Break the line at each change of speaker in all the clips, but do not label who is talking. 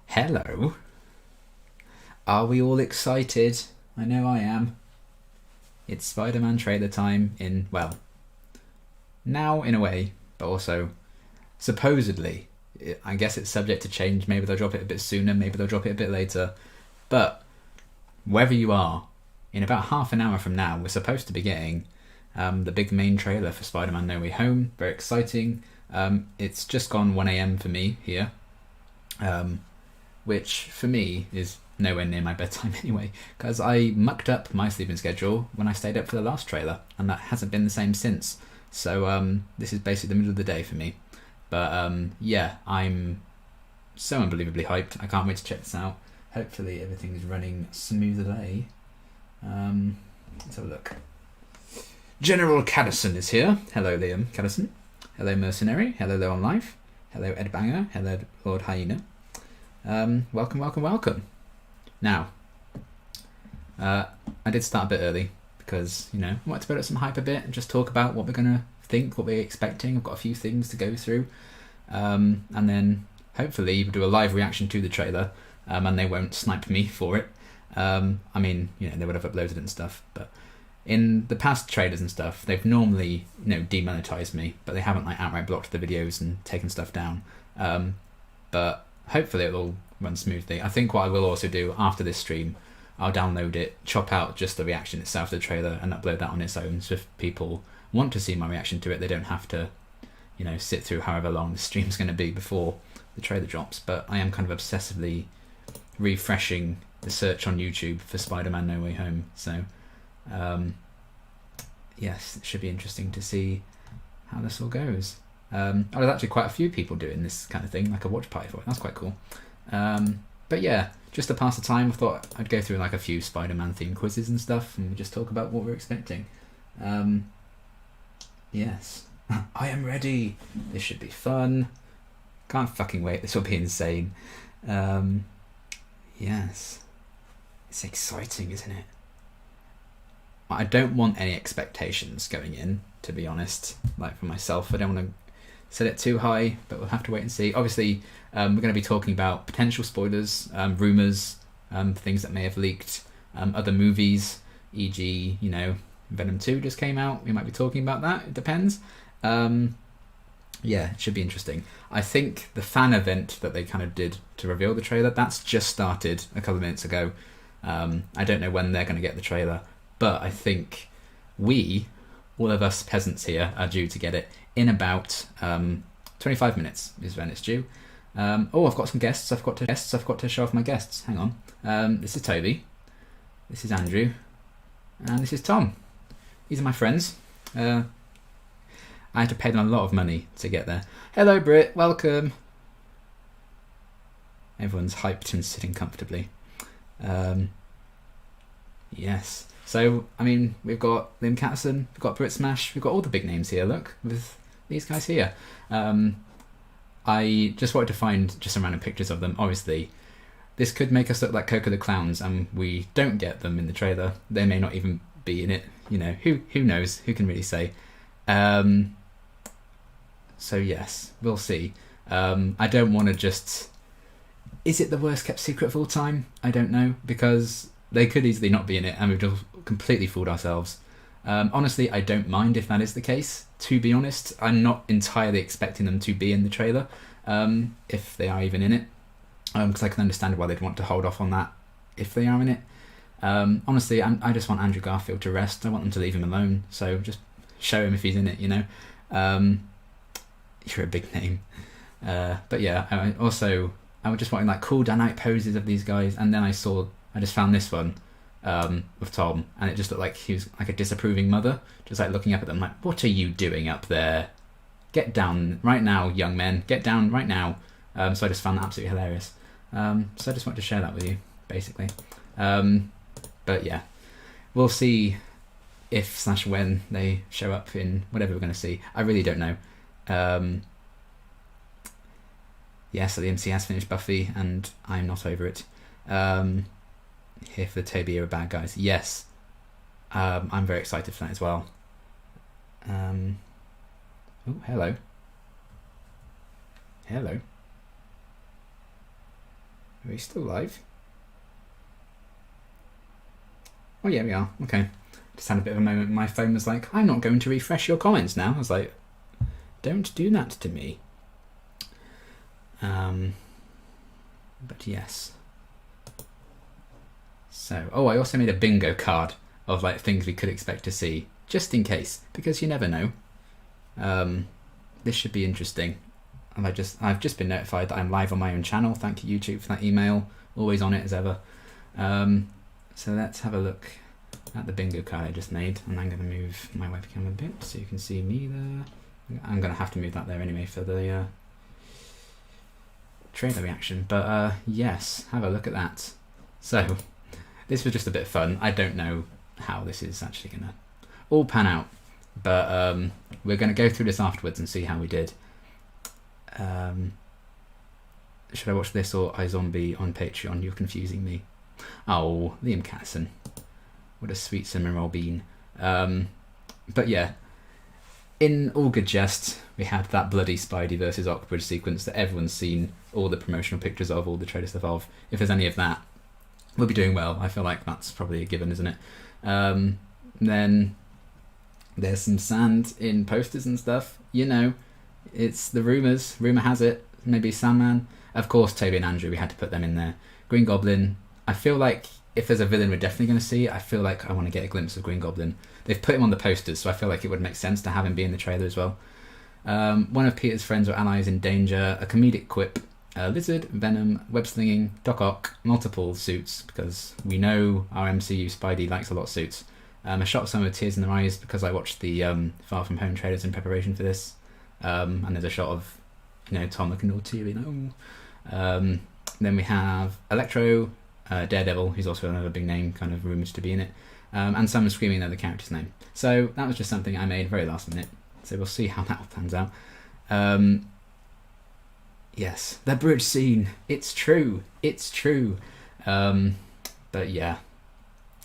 Hello. Are we all excited? I know I am. It's Spider-Man trailer time in, well, now in a way, but also supposedly. I guess it's subject to change. Maybe they'll drop it a bit sooner, maybe they'll drop it a bit later. But wherever you are, in about half an hour from now, we're supposed to be getting the big main trailer for Spider-Man No Way Home. Very exciting. It's just gone 1 AM for me here. Which for me is nowhere near my bedtime anyway, because I mucked up my sleeping schedule when I stayed up for the last trailer, and that hasn't been the same since. So this is basically the middle of the day for me. But yeah, I'm so unbelievably hyped. I can't wait to check this out. Hopefully everything is running smoothly. Let's have a look. General Caddison is here. Hello, Liam Caddison. Hello, Mercenary. Hello, Low on Life. Hello, Ed Banger. Hello, Lord Hyena. Welcome. Now, I did start a bit early because, you know, I wanted to build up some hype a bit and just talk about what we're going to think, what we're expecting. I've got a few things to go through. And then hopefully we'll do a live reaction to the trailer, and they won't snipe me for it. I mean, you know, they would have uploaded it and stuff, but in the past trailers and stuff, they've normally, you know, demonetized me, but they haven't like outright blocked the videos and taken stuff down. But hopefully it'll all run smoothly. I think what I will also do after this stream, I'll download it, chop out just the reaction itself to the trailer and upload that on its own, so if people want to see my reaction to it, they don't have to, you know, sit through however long the stream's going to be before the trailer drops. But I am kind of obsessively refreshing the search on YouTube for Spider-Man No Way Home, so yes, it should be interesting to see how this all goes. There's actually quite a few people doing this kind of thing, like a watch party for it. That's quite cool. But yeah, just to pass the time, I thought I'd go through like a few Spider-Man themed quizzes and stuff, and just talk about what we're expecting. Yes, I am ready. This should be fun. Can't fucking wait. This will be insane. Yes, it's exciting, isn't it? I don't want any expectations going in, to be honest. Like for myself, I don't want to set it too high, but we'll have to wait and see. Obviously, we're going to be talking about potential spoilers, rumours, things that may have leaked, other movies, e.g., you know, Venom 2 just came out. We might be talking about that. It depends. Yeah, it should be interesting. I think the fan event that they kind of did to reveal the trailer, that's just started a couple of minutes ago. I don't know when they're going to get the trailer, but I think all of us peasants here are due to get it in about 25 minutes is when it's due. Oh, I've got some guests. I've got to show off my guests. Hang on. This is Toby. This is Andrew. And this is Tom. These are my friends. I had to pay them a lot of money to get there. Hello, Britt. Welcome. Everyone's hyped and sitting comfortably. Yes. So, I mean, we've got Liam Cattison, we've got Brit Smash, we've got all the big names here, look, with these guys here. I just wanted to find just some random pictures of them. Obviously, this could make us look like Coco the Clowns, and we don't get them in the trailer. They may not even be in it, you know, who knows, who can really say. So yes, we'll see. I don't want to just... Is it the worst kept secret of all time? I don't know, because they could easily not be in it, and we've just completely fooled ourselves. Honestly, I don't mind if that is the case, to be honest. I'm not entirely expecting them to be in the trailer, if they are even in it, because I can understand why they'd want to hold off on that if they are in it. Honestly, I just want Andrew Garfield to rest. I want them to leave him alone, so just show him if he's in it, you know. You're a big name. But yeah, I was just wanting like cool down-out poses of these guys, and then I just found this one with Tom, and it just looked like he was like a disapproving mother, just like looking up at them like, what are you doing up there? Get down right now, young men, get down right now. So I just found that absolutely hilarious. So I just wanted to share that with you, basically. But yeah, we'll see if / when they show up in whatever we're going to see. I really don't know. Yes, the MC has finished Buffy, and I'm not over it. Here for the Toby era bad guys. Yes, I'm very excited for that as well. Oh, hello. Hello. Are we still live? Oh yeah, we are. Okay. Just had a bit of a moment. My phone was like, I'm not going to refresh your comments now. I was like, don't do that to me. But yes. So, I also made a bingo card of like things we could expect to see, just in case, because you never know. This should be interesting. And I've just been notified that I'm live on my own channel. Thank you, YouTube, for that email. Always on it as ever. So let's have a look at the bingo card I just made, and I'm going to move my webcam a bit so you can see me there. I'm going to have to move that there anyway for the trailer reaction, but yes, have a look at that. So this was just a bit of fun. I don't know how this is actually going to all pan out, but we're going to go through this afterwards and see how we did. Should I watch this or iZombie on Patreon? You're confusing me. Oh, Liam Catterson. What a sweet cinnamon roll bean. But yeah, in all good jest, we had that bloody Spidey versus Ockbridge sequence that everyone's seen all the promotional pictures of, all the trailer stuff of. If there's any of that, we'll be doing well. I feel like that's probably a given, isn't it? Then there's some sand in posters and stuff. You know, it's the rumours. Rumour has it, maybe Sandman. Of course, Toby and Andrew, we had to put them in there. Green Goblin, I feel like if there's a villain we're definitely going to see, I feel like I want to get a glimpse of Green Goblin. They've put him on the posters, so I feel like it would make sense to have him be in the trailer as well. One of Peter's friends or allies in danger, a comedic quip, Lizard, Venom, web slinging, Doc Ock, multiple suits, because we know our MCU Spidey likes a lot of suits. I shot some with tears in their eyes because I watched the Far From Home trailers in preparation for this. And there's a shot of, Tom looking all teary, then we have Electro, Daredevil, who's also another big name, kind of rumoured to be in it, and someone screaming another character's name. So that was just something I made very last minute. So we'll see how that all pans out. Yes, the bridge scene. It's true. It's true. But yeah,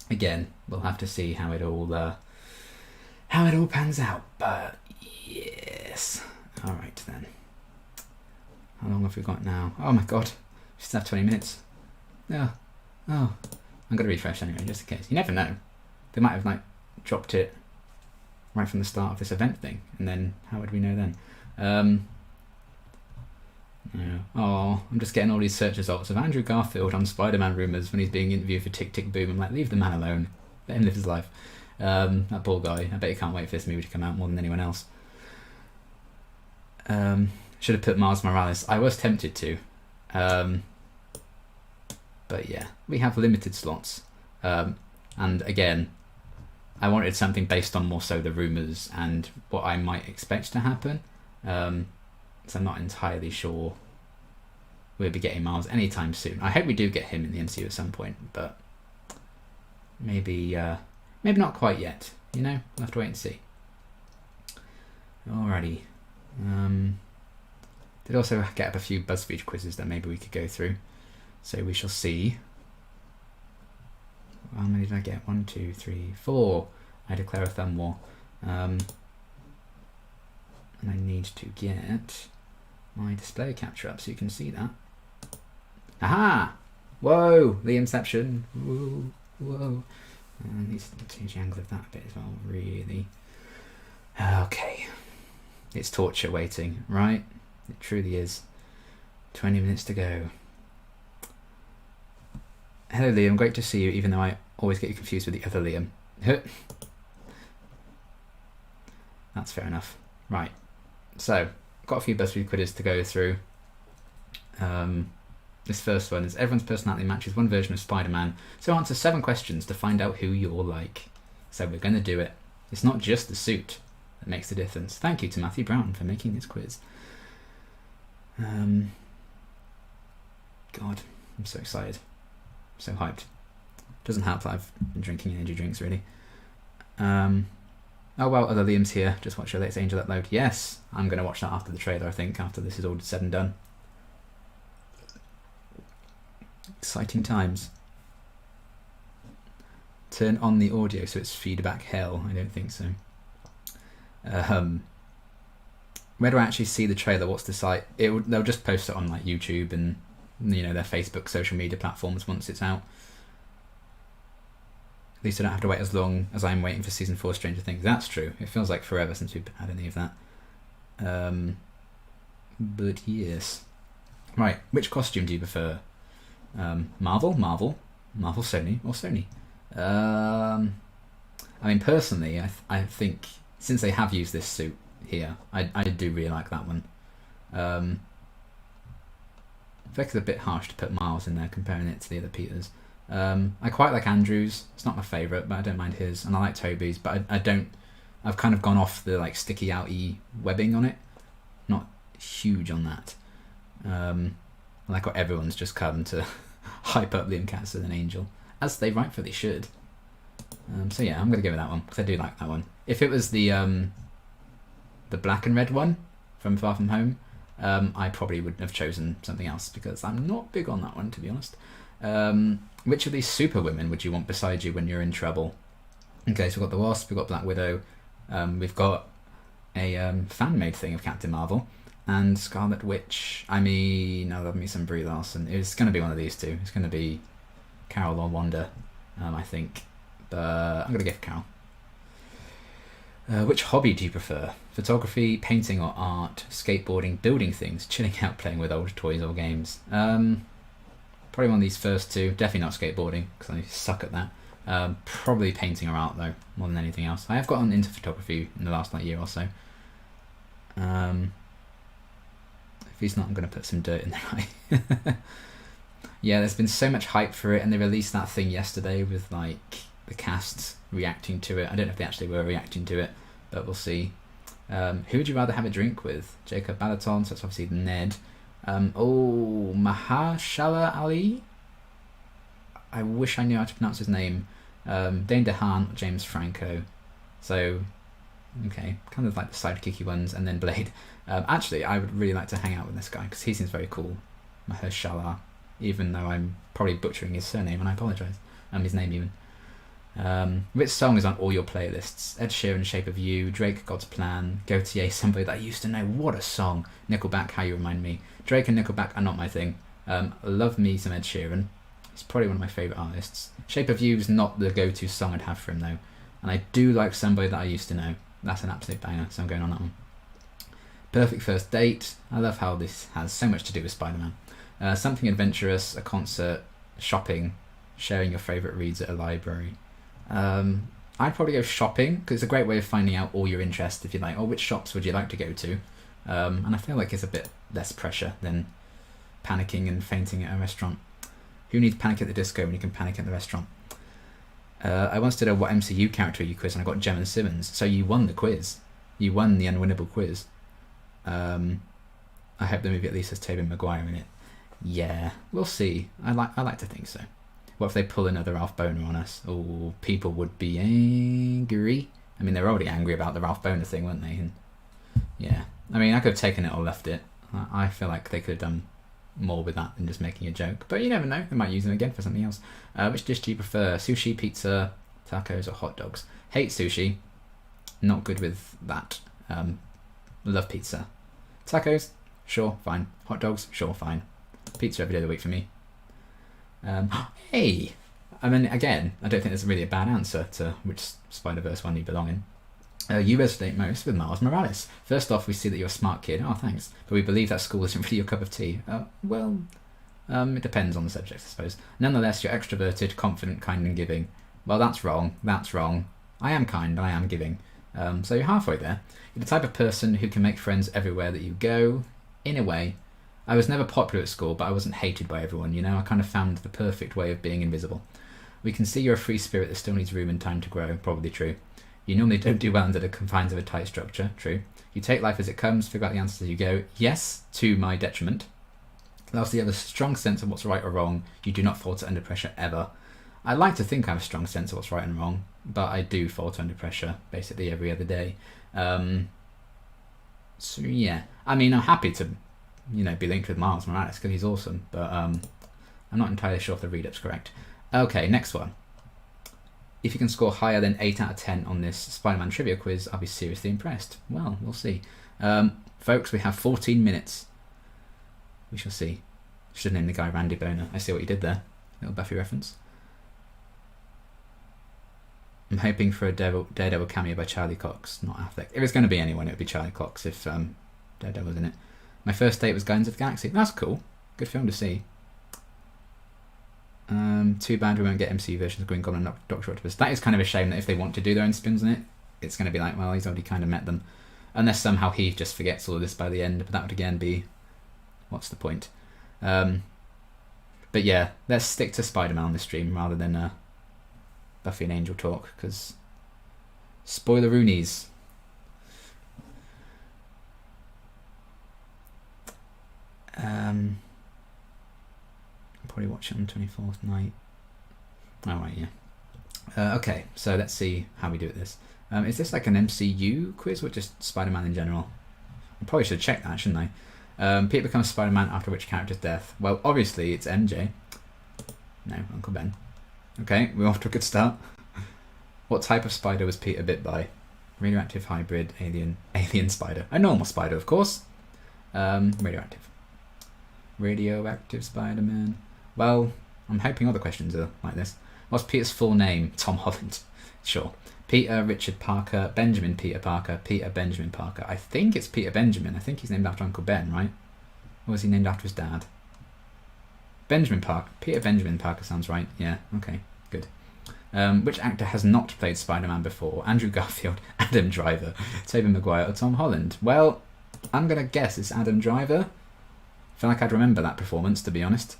again, we'll have to see how it all pans out. But yes. All right then. How long have we got now? Oh my god, we still have 20 minutes. Oh, I'm gonna refresh anyway, just in case. You never know. They might have dropped it right from the start of this event thing, and then how would we know then? Yeah. Oh, I'm just getting all these search results of Andrew Garfield on Spider-Man rumours when he's being interviewed for Tick Tick Boom. I'm like, leave the man alone. Let him live his life. That poor guy. I bet he can't wait for this movie to come out more than anyone else. Should have put Miles Morales. I was tempted to. But yeah, we have limited slots. And again, I wanted something based on more so the rumours and what I might expect to happen. So I'm not entirely sure we'll be getting Miles anytime soon. I hope we do get him in the MCU at some point, but maybe not quite yet. We'll have to wait and see. Alrighty. Did also get up a few BuzzFeed quizzes that maybe we could go through. So we shall see. How many did I get? 1, 2, 3, 4. I declare a thumb war. And I need to get my display capture up so you can see that. Aha! Whoa! The Inception. Whoa. And needs to change the angle of that a bit as well, really. Okay. It's torture waiting, right? It truly is. 20 minutes to go. Hello Liam, great to see you, even though I always get you confused with the other Liam. That's fair enough. Right. So, got a few BuzzFeed quizzes to go through. This first one is everyone's personality matches one version of Spider-Man, so answer 7 questions to find out who you're like. So we're going to do it. It's not just the suit that makes the difference. Thank you to Matthew Brown for making this quiz. God, I'm so excited. So hyped. Doesn't help that I've been drinking energy drinks, really. Oh well, other Liam's here. Just watch your latest Angel upload. Yes, I'm going to watch that after the trailer, I think, after this is all said and done. Exciting times. Turn on the audio so it's feedback hell. I don't think so. Where do I actually see the trailer? What's the site? They'll just post it on like YouTube and their Facebook social media platforms once it's out. At least I don't have to wait as long as I'm waiting for season 4 Stranger Things. That's true. It feels like forever since we've had any of that. But yes. Right, which costume do you prefer? Marvel, Sony, or Sony? I mean, personally, I think since they have used this suit here, I do really like that one. I feel like it's a bit harsh to put Miles in there comparing it to the other Peters. I quite like Andrew's. It's not my favourite, but I don't mind his, and I like Toby's, but I've kind of gone off the like sticky outy webbing on it. Not huge on that. I like what everyone's just come to hype up Liam Katz as an angel, as they rightfully should. So yeah, I'm going to go with that one because I do like that one. If it was the black and red one from Far From Home, I probably would have chosen something else because I'm not big on that one, to be honest. Which of these super women would you want beside you when you're in trouble? Okay, so we've got the Wasp, we've got Black Widow, we've got a fan-made thing of Captain Marvel, and Scarlet Witch. I mean, I love me some Brie Larson. It's going to be one of these two. It's going to be Carol or Wanda, I think. But I'm going to go for Carol. Which hobby do you prefer? Photography, painting or art, skateboarding, building things, chilling out, playing with old toys or games? Probably one of these first two. Definitely not skateboarding, because I suck at that. Probably painting or art, though, more than anything else. I have gotten into photography in the last year or so. If he's not, I'm going to put some dirt in there. Yeah, there's been so much hype for it, and they released that thing yesterday with like the cast reacting to it. I don't know if they actually were reacting to it, but we'll see. Who would you rather have a drink with? Jacob Balaton, so that's obviously Ned. Mahershala Ali? I wish I knew how to pronounce his name. Dane DeHaan or James Franco. So, okay, kind of like the sidekicky ones, and then Blade. Actually, I would really like to hang out with this guy because he seems very cool. Mahershala, even though I'm probably butchering his surname, and I apologise. His name even. Which song is on all your playlists? Ed Sheeran, Shape of You, Drake, God's Plan, Gautier, Somebody That I Used to Know. What a song. Nickelback, How You Remind Me. Drake and Nickelback are not my thing. Love me some Ed Sheeran. He's probably one of my favourite artists. Shape of You is not the go-to song I'd have for him though. And I do like Somebody That I Used to Know. That's an absolute banger, so I'm going on that one. Perfect First Date. I love how this has so much to do with Spider-Man. Something adventurous, a concert, shopping, sharing your favourite reads at a library. I'd probably go shopping because it's a great way of finding out all your interests. If you're like, which shops would you like to go to? And I feel like it's a bit less pressure than panicking and fainting at a restaurant. Who needs Panic at the Disco when you can panic at the restaurant? I once did a what MCU character you quiz and I got Gemma Simmons. So you won the quiz. You won the unwinnable quiz. I hope the movie at least has Tobey Maguire in it. Yeah, we'll see. I like to think so. What if they pull another Ralph Boner on us? Oh, people would be angry. I mean, they were already angry about the Ralph Boner thing, weren't they? And yeah. I mean, I could have taken it or left it. I feel like they could have done more with that than just making a joke. But you never know. They might use them again for something else. Which dish do you prefer? Sushi, pizza, tacos, or hot dogs? Hate sushi. Not good with that. Love pizza. Tacos? Sure, fine. Hot dogs? Sure, fine. Pizza every day of the week for me. Hey! I mean, again, I don't think there's really a bad answer to which Spider-Verse one you belong in. You resonate most with Miles Morales. First off, we see that you're a smart kid. Oh, thanks. But we believe that school isn't really your cup of tea. It depends on the subject, I suppose. Nonetheless, you're extroverted, confident, kind and giving. Well, that's wrong. That's wrong. I am kind and I am giving. So you're halfway there. You're the type of person who can make friends everywhere that you go. In a way. I was never popular at school, but I wasn't hated by everyone, you know? I kind of found the perfect way of being invisible. We can see you're a free spirit that still needs room and time to grow. Probably true. You normally don't do well under the confines of a tight structure. True. You take life as it comes, figure out the answers as you go. Yes, to my detriment. Lastly, you have a strong sense of what's right or wrong. You do not falter under pressure ever. I like to think I have a strong sense of what's right and wrong, but I do falter under pressure basically every other day. So yeah, I mean, I'm happy to, be linked with Miles Morales because he's awesome, but I'm not entirely sure if the read-up's correct. Okay, next one. If you can score higher than 8 out of 10 on this Spider-Man trivia quiz, I'll be seriously impressed. Well, we'll see. Folks, we have 14 minutes. We shall see. Should name the guy Randy Boner. I see what you did there. Little Buffy reference. I'm hoping for a Daredevil cameo by Charlie Cox, not Affleck. If it's going to be anyone, it would be Charlie Cox if Daredevil was in it. My first date was Guardians of the Galaxy. That's cool. Good film to see. Too bad we won't get MCU versions of Green Goblin and Doctor Octopus. That is kind of a shame that if they want to do their own spins on it, it's going to be like, well, he's already kind of met them. Unless somehow he just forgets all of this by the end, but that would again be, what's the point? But yeah, let's stick to Spider-Man on this stream rather than Buffy and Angel talk, because spoiler-roonies. Probably watch it on 24th night. Oh right, yeah. Okay, so let's see how we do at this. Is this like an MCU quiz or just Spider-Man in general? I probably should check that, shouldn't I? Peter becomes Spider-Man after which character's death? Well, obviously it's MJ. No, Uncle Ben. Okay, we're off to a good start. What type of spider was Peter bit by? Radioactive, hybrid, alien spider. A normal spider, of course. Radioactive. Radioactive Spider-Man. Well, I'm hoping other questions are like this. What's Peter's full name? Tom Holland. Sure. Peter Richard Parker, Benjamin Peter Parker, Peter Benjamin Parker. I think it's Peter Benjamin. I think he's named after Uncle Ben, right? Or was he named after his dad? Benjamin Parker. Peter Benjamin Parker sounds right. Yeah, okay, good. Which actor has not played Spider-Man before? Andrew Garfield, Adam Driver, Tobey Maguire, or Tom Holland? Well, I'm going to guess it's Adam Driver. I feel like I'd remember that performance, to be honest.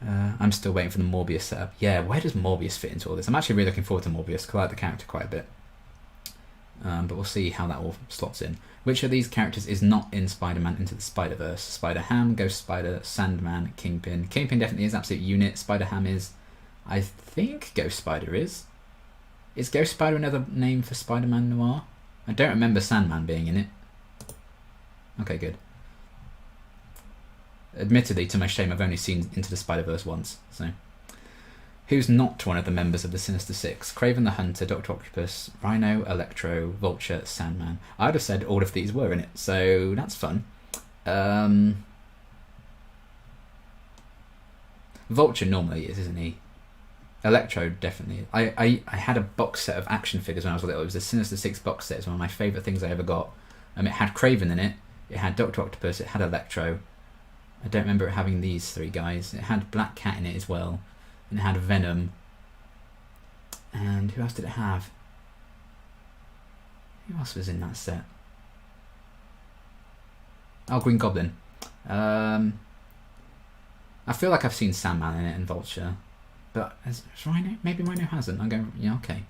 I'm still waiting for the Morbius setup. Yeah, where does Morbius fit into all this? I'm actually really looking forward to Morbius because I like the character quite a bit. But we'll see how that all slots in. Which of these characters is not in Spider-Man Into the Spider-Verse? Spider-Ham, Ghost Spider, Sandman, Kingpin. Kingpin definitely is absolute unit. Spider-Ham is... I think Ghost Spider is. Is Ghost Spider another name for Spider-Man Noir? I don't remember Sandman being in it. Okay, good. Admittedly, to my shame, I've only seen Into the Spider-Verse once, so... Who's not one of the members of the Sinister Six? Kraven the Hunter, Dr. Octopus, Rhino, Electro, Vulture, Sandman. I'd have said all of these were in it, so that's fun. Vulture normally is, isn't he? Electro, definitely. I had a box set of action figures when I was little. It was the Sinister Six box set. It's one of my favourite things I ever got. It had Kraven in it, it had Dr. Octopus, it had Electro. I don't remember it having these three guys. It had Black Cat in it as well. And it had Venom. And who else did it have? Who else was in that set? Oh, Green Goblin. I feel like I've seen Sandman in it and Vulture. But has Rhino? Maybe Rhino hasn't. I'm going, yeah, okay.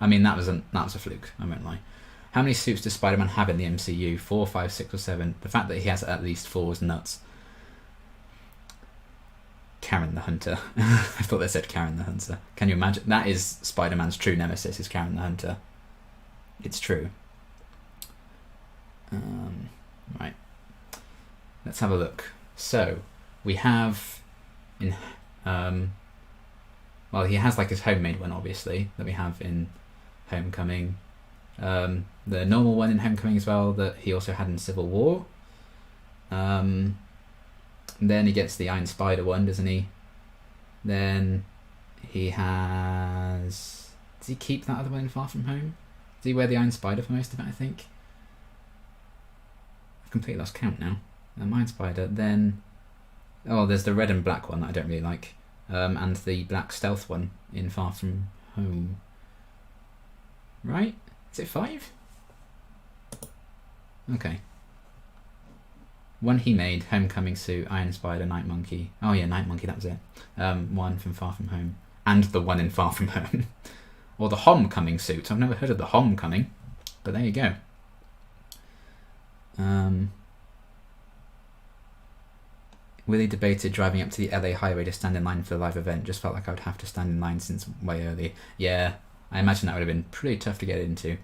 I mean, that was a fluke, I won't lie. How many suits does Spider-Man have in the MCU? 4, 5, 6 or 7? The fact that he has at least 4 is nuts. Karen the Hunter. I thought they said Karen the Hunter. Can you imagine? That is Spider-Man's true nemesis, is Karen the Hunter. It's true. Right. Let's have a look. So, we have in... well, he has like his homemade one, obviously, that we have in Homecoming. The normal one in Homecoming as well, that he also had in Civil War. Then he gets the Iron Spider one, doesn't he? Then he has... Does he keep that other one in Far From Home? Does he wear the Iron Spider for most of it, I think? I've completely lost count now. Iron Spider, then... Oh, there's the red and black one that I don't really like. And the black stealth one in Far From Home. Right? Is it 5? Okay. One he made, Homecoming suit, Iron Spider, Night Monkey. Oh yeah, Night Monkey, that was it. One from Far From Home. And the one in Far From Home. Or the Homecoming suit. I've never heard of the Homecoming. But there you go. Willie debated driving up to the LA highway to stand in line for the live event. Just felt like I would have to stand in line since way early. Yeah, I imagine that would have been pretty tough to get into.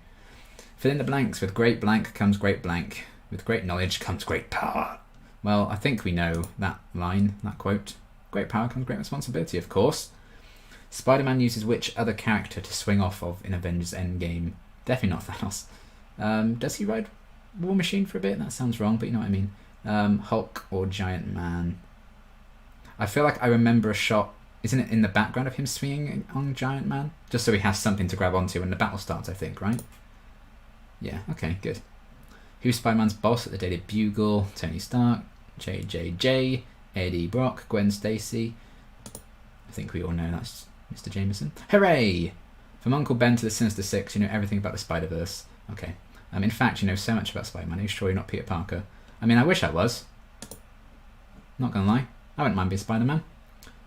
Fill in the blanks. With great blank comes great blank. With great knowledge comes great power. Well, I think we know that line, that quote. Great power comes great responsibility, of course. Spider-Man uses which other character to swing off of in Avengers Endgame? Definitely not Thanos. Does he ride War Machine for a bit? That sounds wrong, but you know what I mean. Hulk or Giant Man? I feel like I remember a shot, isn't it in the background of him swinging on Giant Man? Just so he has something to grab onto when the battle starts, I think, right? Yeah, okay, good. Who's Spider-Man's boss at the Daily Bugle? Tony Stark, JJJ, Eddie Brock, Gwen Stacy. I think we all know that's Mr. Jameson. Hooray! From Uncle Ben to the Sinister Six, you know everything about the Spider-Verse. Okay. In fact, you know so much about Spider-Man. Are you sure you're not Peter Parker? I mean, I wish I was. Not gonna lie. I wouldn't mind being Spider-Man.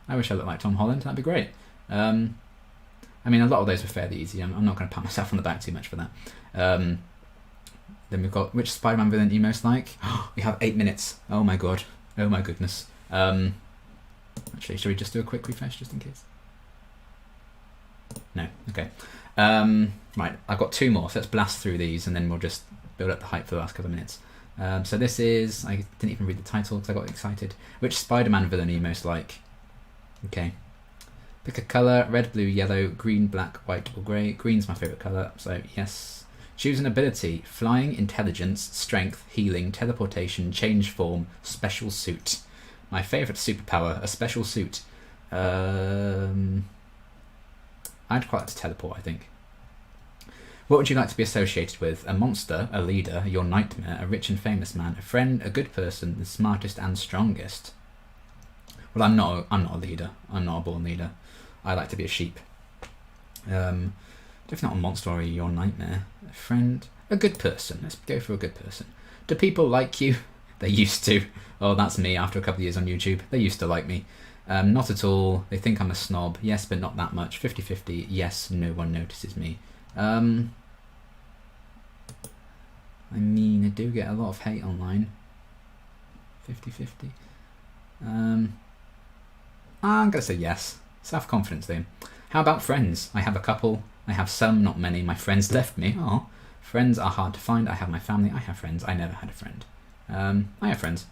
I wish I looked like Tom Holland. That'd be great. I mean, a lot of those were fairly easy. I'm not going to pat myself on the back too much for that. Then we've got, which Spider-Man villain do you most like? We have 8 minutes. Oh my god. Oh my goodness. Actually, should we just do a quick refresh just in case? No. Okay. Right, I've got 2 more, so let's blast through these and then we'll just build up the hype for the last couple of minutes. So this is, I didn't even read the title because I got excited. Which Spider-Man villain are you most like? Okay. Pick a colour, red, blue, yellow, green, black, white or grey. Green's my favourite colour, so yes. Choose an ability: flying, intelligence, strength, healing, teleportation, change form, special suit. My favourite superpower, a special suit. I'd quite like to teleport, I think. What would you like to be associated with? A monster, a leader, your nightmare, a rich and famous man, a friend, a good person, the smartest and strongest. Well, I'm not a leader. I'm not a born leader. I like to be a sheep. If not a monster or your nightmare, a friend, a good person. Let's go for a good person. Do people like you? They used to. Oh, that's me after a couple of years on YouTube. They used to like me. Not at all. They think I'm a snob. Yes, but not that much. 50-50. Yes, no one notices me. I mean, I do get a lot of hate online. 50-50. I'm going to say yes. Self-confidence then. How about friends? I have a couple. I have some, not many. My friends left me. Oh, friends are hard to find. I have my family. I have friends. I never had a friend. I have friends.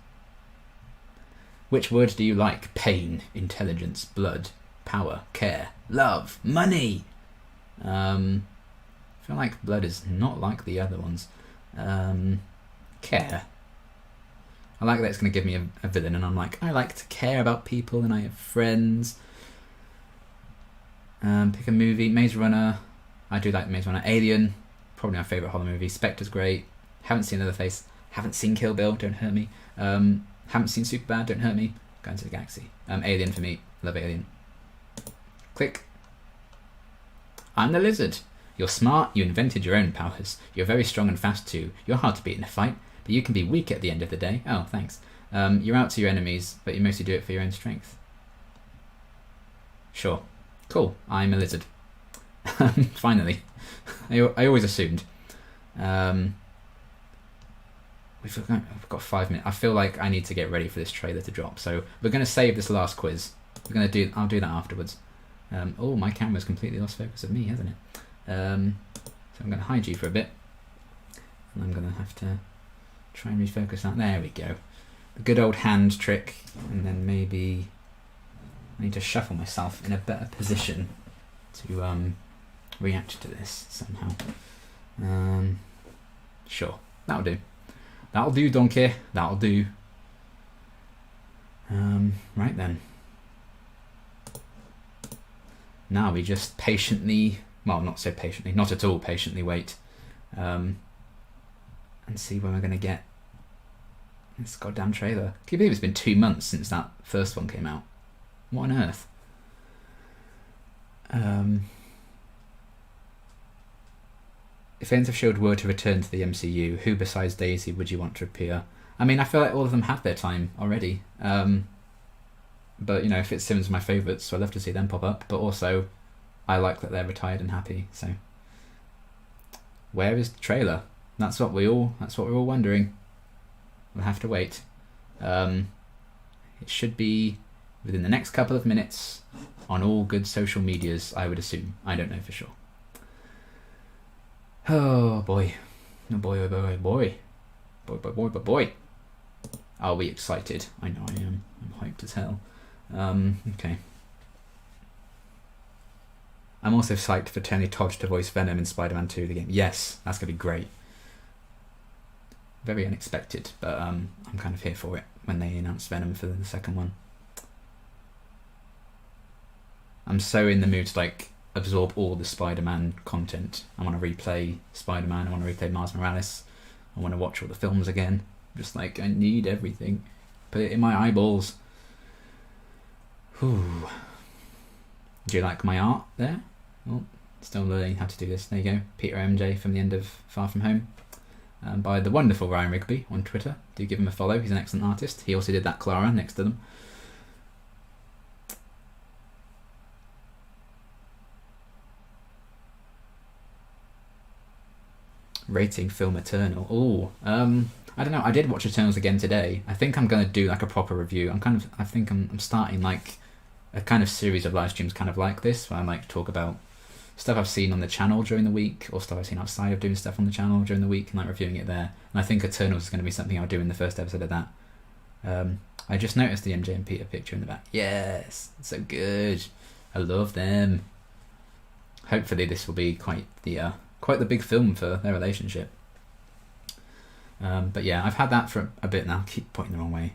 Which word do you like? Pain, intelligence, blood, power, care, love, money. I feel like blood is not like the other ones. Care. I like that it's going to give me a villain and I'm like, I like to care about people and I have friends. Pick a movie. Maze Runner. I do like Maze Runner. Alien. Probably my favourite horror movie. Spectre's great. Haven't seen Leatherface. Haven't seen Kill Bill. Don't hurt me. Haven't seen Superbad. Don't hurt me. Going to the Galaxy. Alien for me. Love Alien. Click. I'm the lizard. You're smart. You invented your own powers. You're very strong and fast too. You're hard to beat in a fight, but you can be weak at the end of the day. Oh, thanks. You're out to your enemies, but you mostly do it for your own strength. Sure. Cool. I'm a lizard. Finally. I always assumed. We've got 5 minutes. I feel like I need to get ready for this trailer to drop, so we're going to save this last quiz. I'll do that afterwards. Oh, my camera's completely lost focus of me, hasn't it? So I'm going to hide you for a bit, and I'm going to have to try and refocus that. There we go. The good old hand trick, and then maybe I need to shuffle myself in a better position to react to this somehow. Sure, that'll do. That'll do, donkey. That'll do. Right then. Now we just patiently, well, not so patiently, not at all patiently wait, and see when we're going to get this goddamn trailer. Can you believe it's been 2 months since that first one came out? What on earth? If Agents of S.H.I.E.L.D. were to return to the MCU, who besides Daisy would you want to appear? I mean, I feel like all of them have their time already. But, you know, Fitzsimmons are my favourites, so I'd love to see them pop up. But also, I like that they're retired and happy, so... Where is the trailer? That's what we're all wondering. We'll have to wait. Yeah, It should be within the next couple of minutes on all good social medias, I would assume. I don't know for sure. Oh boy. Oh boy, oh boy, oh boy. Boy, boy, boy, boy, boy. Are we excited? I know I am. I'm hyped as hell. Okay. I'm also psyched for Tony Todd to voice Venom in Spider-Man 2, the game. Yes, that's going to be great. Very unexpected, but I'm kind of here for it when they announced Venom for the second one. I'm so in the mood to like absorb all the Spider-Man content. I want to replay Spider-Man, I want to replay Miles Morales, I want to watch all the films again. Just like, I need everything. Put it in my eyeballs. Whew. Do you like my art there? Oh, still learning how to do this. There you go. Peter MJ from the end of Far From Home. By the wonderful Ryan Rigby on Twitter. Do give him a follow. He's an excellent artist. He also did that Clara next to them. Rating film Eternal. Oh, I don't know. I did watch Eternals again today. I think I'm going to do like a proper review. I think I'm starting like a kind of series of live streams kind of like this, where I might talk about stuff I've seen on the channel during the week, or stuff I've seen outside of doing stuff on the channel during the week, and like reviewing it there. And I think Eternals is going to be something I'll do in the first episode of that. I just noticed the MJ and Peter picture in the back. Yes, so good. I love them. Hopefully this will be quite the big film for their relationship. But yeah, I've had that for a bit now. I keep pointing the wrong way.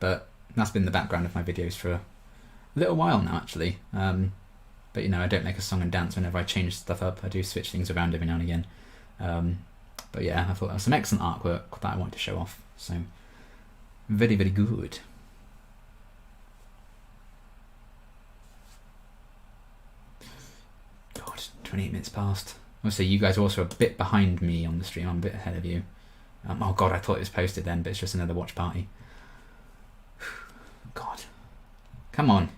But that's been the background of my videos for a little while now, actually. But you know, I don't make a song and dance whenever I change stuff up. I do switch things around every now and again. But yeah, I thought that was some excellent artwork that I wanted to show off. So very, very good. God, 28 minutes past. Obviously, you guys are also a bit behind me on the stream. I'm a bit ahead of you. Oh God, I thought it was posted then, but it's just another watch party. God. Come on.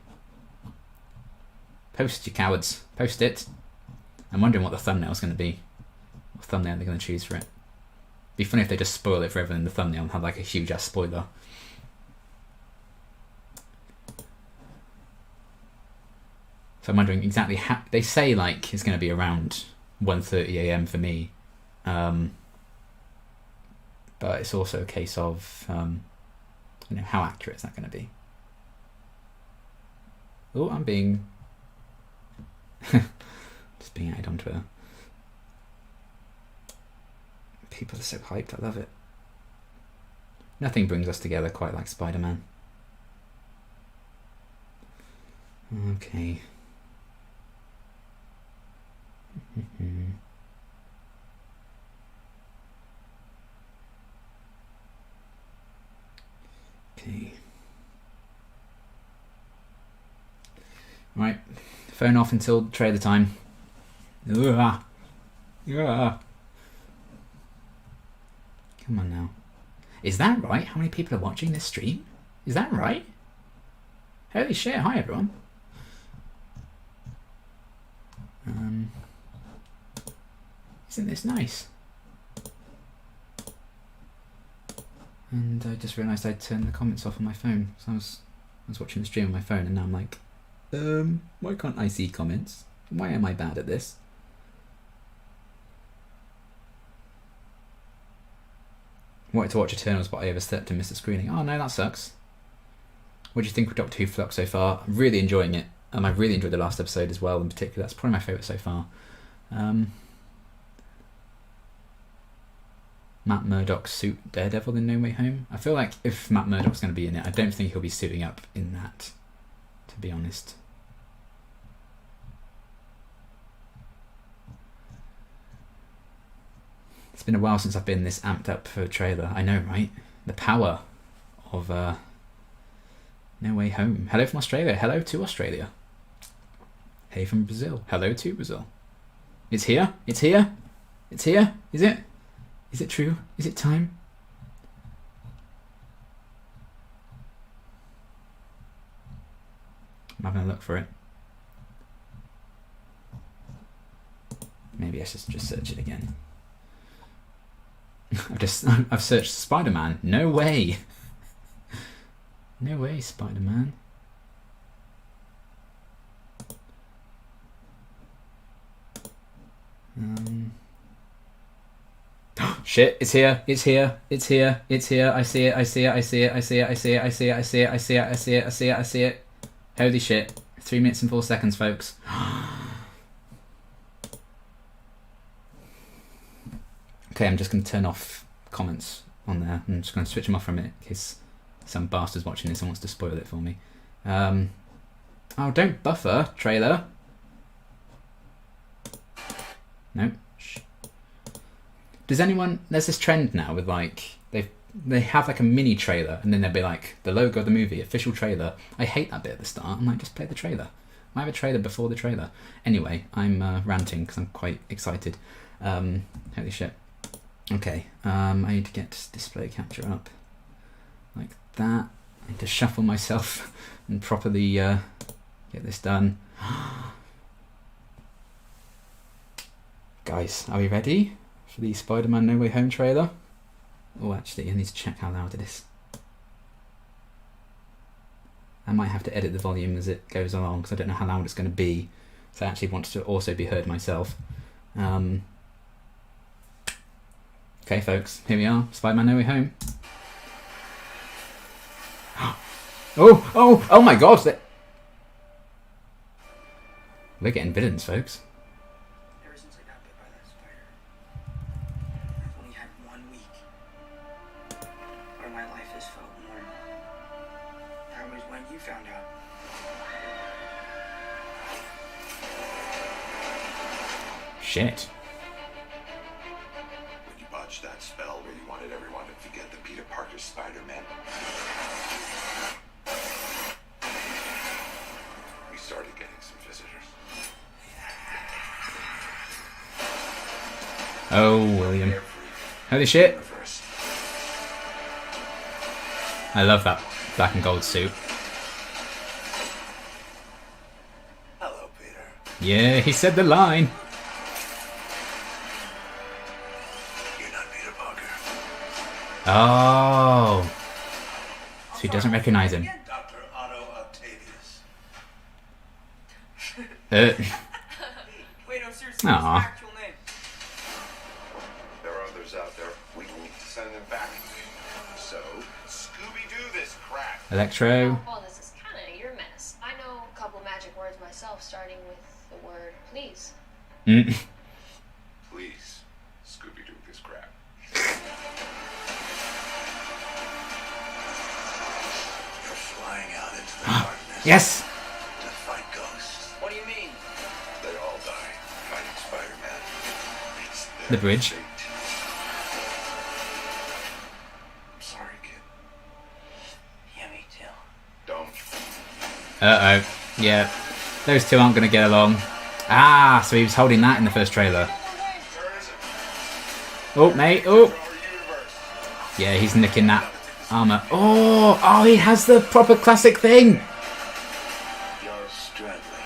Post, you cowards. Post it. I'm wondering what the thumbnail's going to be. What thumbnail they're going to choose for it. Be funny if they just spoil it for everyone in the thumbnail and have like a huge ass spoiler. So I'm wondering exactly how... They say like it's going to be around 1:30 AM for me. But it's also a case of, you know, how accurate is that going to be? Oh, I'm being... just being added on Twitter. People are so hyped, I love it. Nothing brings us together quite like Spider-Man. Okay. Okay. Right, phone off until trailer time. Come on now. Is that right? How many people are watching this stream? Is that right? Holy shit, hi everyone. Isn't this nice? And I just realised I'd turned the comments off on my phone. So I was watching the stream on my phone, and now I'm like, why can't I see comments? Why am I bad at this? Wanted to watch Eternals, but I overslept and missed the screening. Oh no, that sucks. What do you think of Doctor Who Flux so far? I'm really enjoying it. I really enjoyed the last episode as well, in particular. That's probably my favourite so far. Matt Murdock's suit Daredevil in No Way Home. I feel like if Matt Murdock's going to be in it, I don't think he'll be suiting up in that, to be honest. It's been a while since I've been this amped up for a trailer. I know, right? The power of No Way Home. Hello from Australia. Hello to Australia. Hey from Brazil. Hello to Brazil. It's here. It's here. It's here. Is it? Is it true? Is it time? I'm having a look for it. Maybe I should just search it again. I've searched Spider-Man. No way. No way, Spider-Man. Shit, it's here, it's here, it's here, it's here, I see it, I see it, I see it, I see it, I see it, I see it, I see it, I see it, I see it, I see it, I see it. Holy shit. 3 minutes and 4 seconds, folks. Okay, I'm just going to turn off comments on there. I'm just going to switch them off for a minute in case some bastard's watching this and wants to spoil it for me. Oh, don't buffer, trailer. No. Shh. Does anyone... There's this trend now with like... They have like a mini trailer and then they'll be like the logo of the movie, official trailer. I hate that bit at the start. I'm like, just play the trailer. I have a trailer before the trailer. Anyway, I'm ranting because I'm quite excited. Holy shit. Okay, I need to get display capture up like that. I need to shuffle myself and properly get this done. Guys, are we ready for the Spider-Man No Way Home trailer? Oh, actually, I need to check how loud it is. I might have to edit the volume as it goes along because I don't know how loud it's going to be. So I actually want to also be heard myself. Okay, folks, here we are. Spider-Man No Way Home. Oh my god! We're getting villains, folks.
Ever since I got bit by that spider, I've only had 1 week where my life has felt normal. That was when you found out.
Shit.
When you botched that spell where you wanted everyone to forget the Peter Parker Spider-Man, we started getting some visitors.
Oh, William. Holy shit. I love that black and gold suit.
Hello, Peter.
Yeah, he said the line.
You're not Peter Parker.
Oh. So he doesn't recognize him.
Dr. Otto Octavius.
Wait, no, seriously,
Aw.
what's your actual name?
There are others out there. We need to send them back. So, Scooby-Doo this crap.
Electro.
Oh, this is kind of your mess. I know a couple magic words myself, starting with the word please.
Please, Scooby-Doo this crap. You're flying out into the darkness.
Yes.
To fight ghosts.
What do you mean?
They all die fighting Spider-Man. It's
The
their
bridge.
fate. I'm sorry, kid.
Yeah, me too.
Don't.
Uh-oh. Yeah. Those two aren't going to get along. Ah, so he was holding that in the first trailer.
Where is it?
Oh, mate. Oh.
Our universe.
Yeah, he's nicking that armor. Oh, he has the proper classic thing.
You're struggling to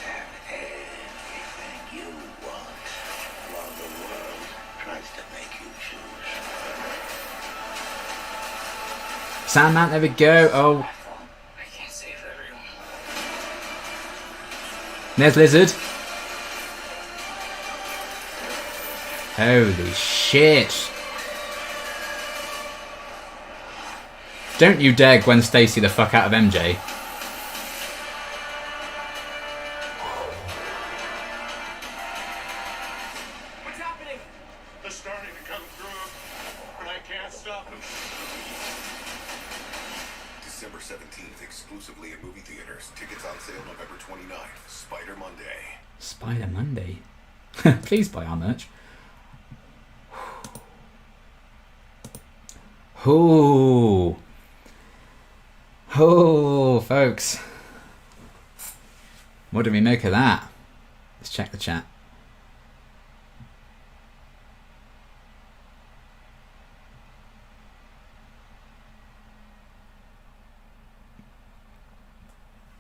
have everything you want while the world tries to make you choose.
Sandman, there we go. Oh,
I can't save everyone.
there's Lizard. Holy shit. Don't you dare Gwen Stacy the fuck out of MJ.
What's happening?
They're starting to come through, and I can't stop them. December 17th, exclusively at movie theaters. Tickets on sale November 29th. Spider Monday.
Spider Monday. Please buy our merch. Ooh. Oh, folks. What do we make of that? Let's check the chat.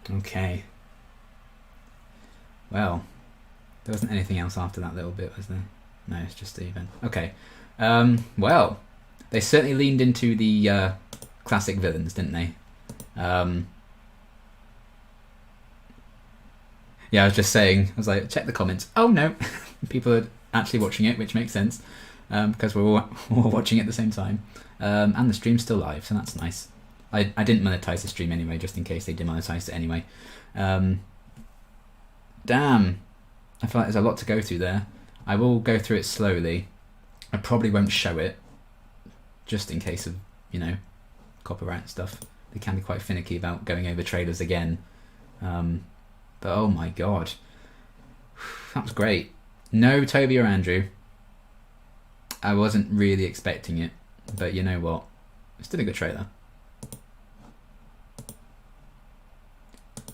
Okay. Well, there wasn't anything else after that little bit, was there? No, it's just the event. Okay. Well, they certainly leaned into the classic villains, didn't they? Yeah, I was just saying, I was like, check the comments. Oh no, people are actually watching it, which makes sense, because we're all watching it at the same time. And the stream's still live, so that's nice. I didn't monetize the stream anyway, just in case they demonetized it anyway. Damn, I feel like there's a lot to go through there. I will go through it slowly. I probably won't show it, just in case of, you know, copyright stuff. They can be quite finicky about going over trailers again. But oh my god, that was great. No Toby or Andrew. I wasn't really expecting it, but you know what? It's still a good trailer.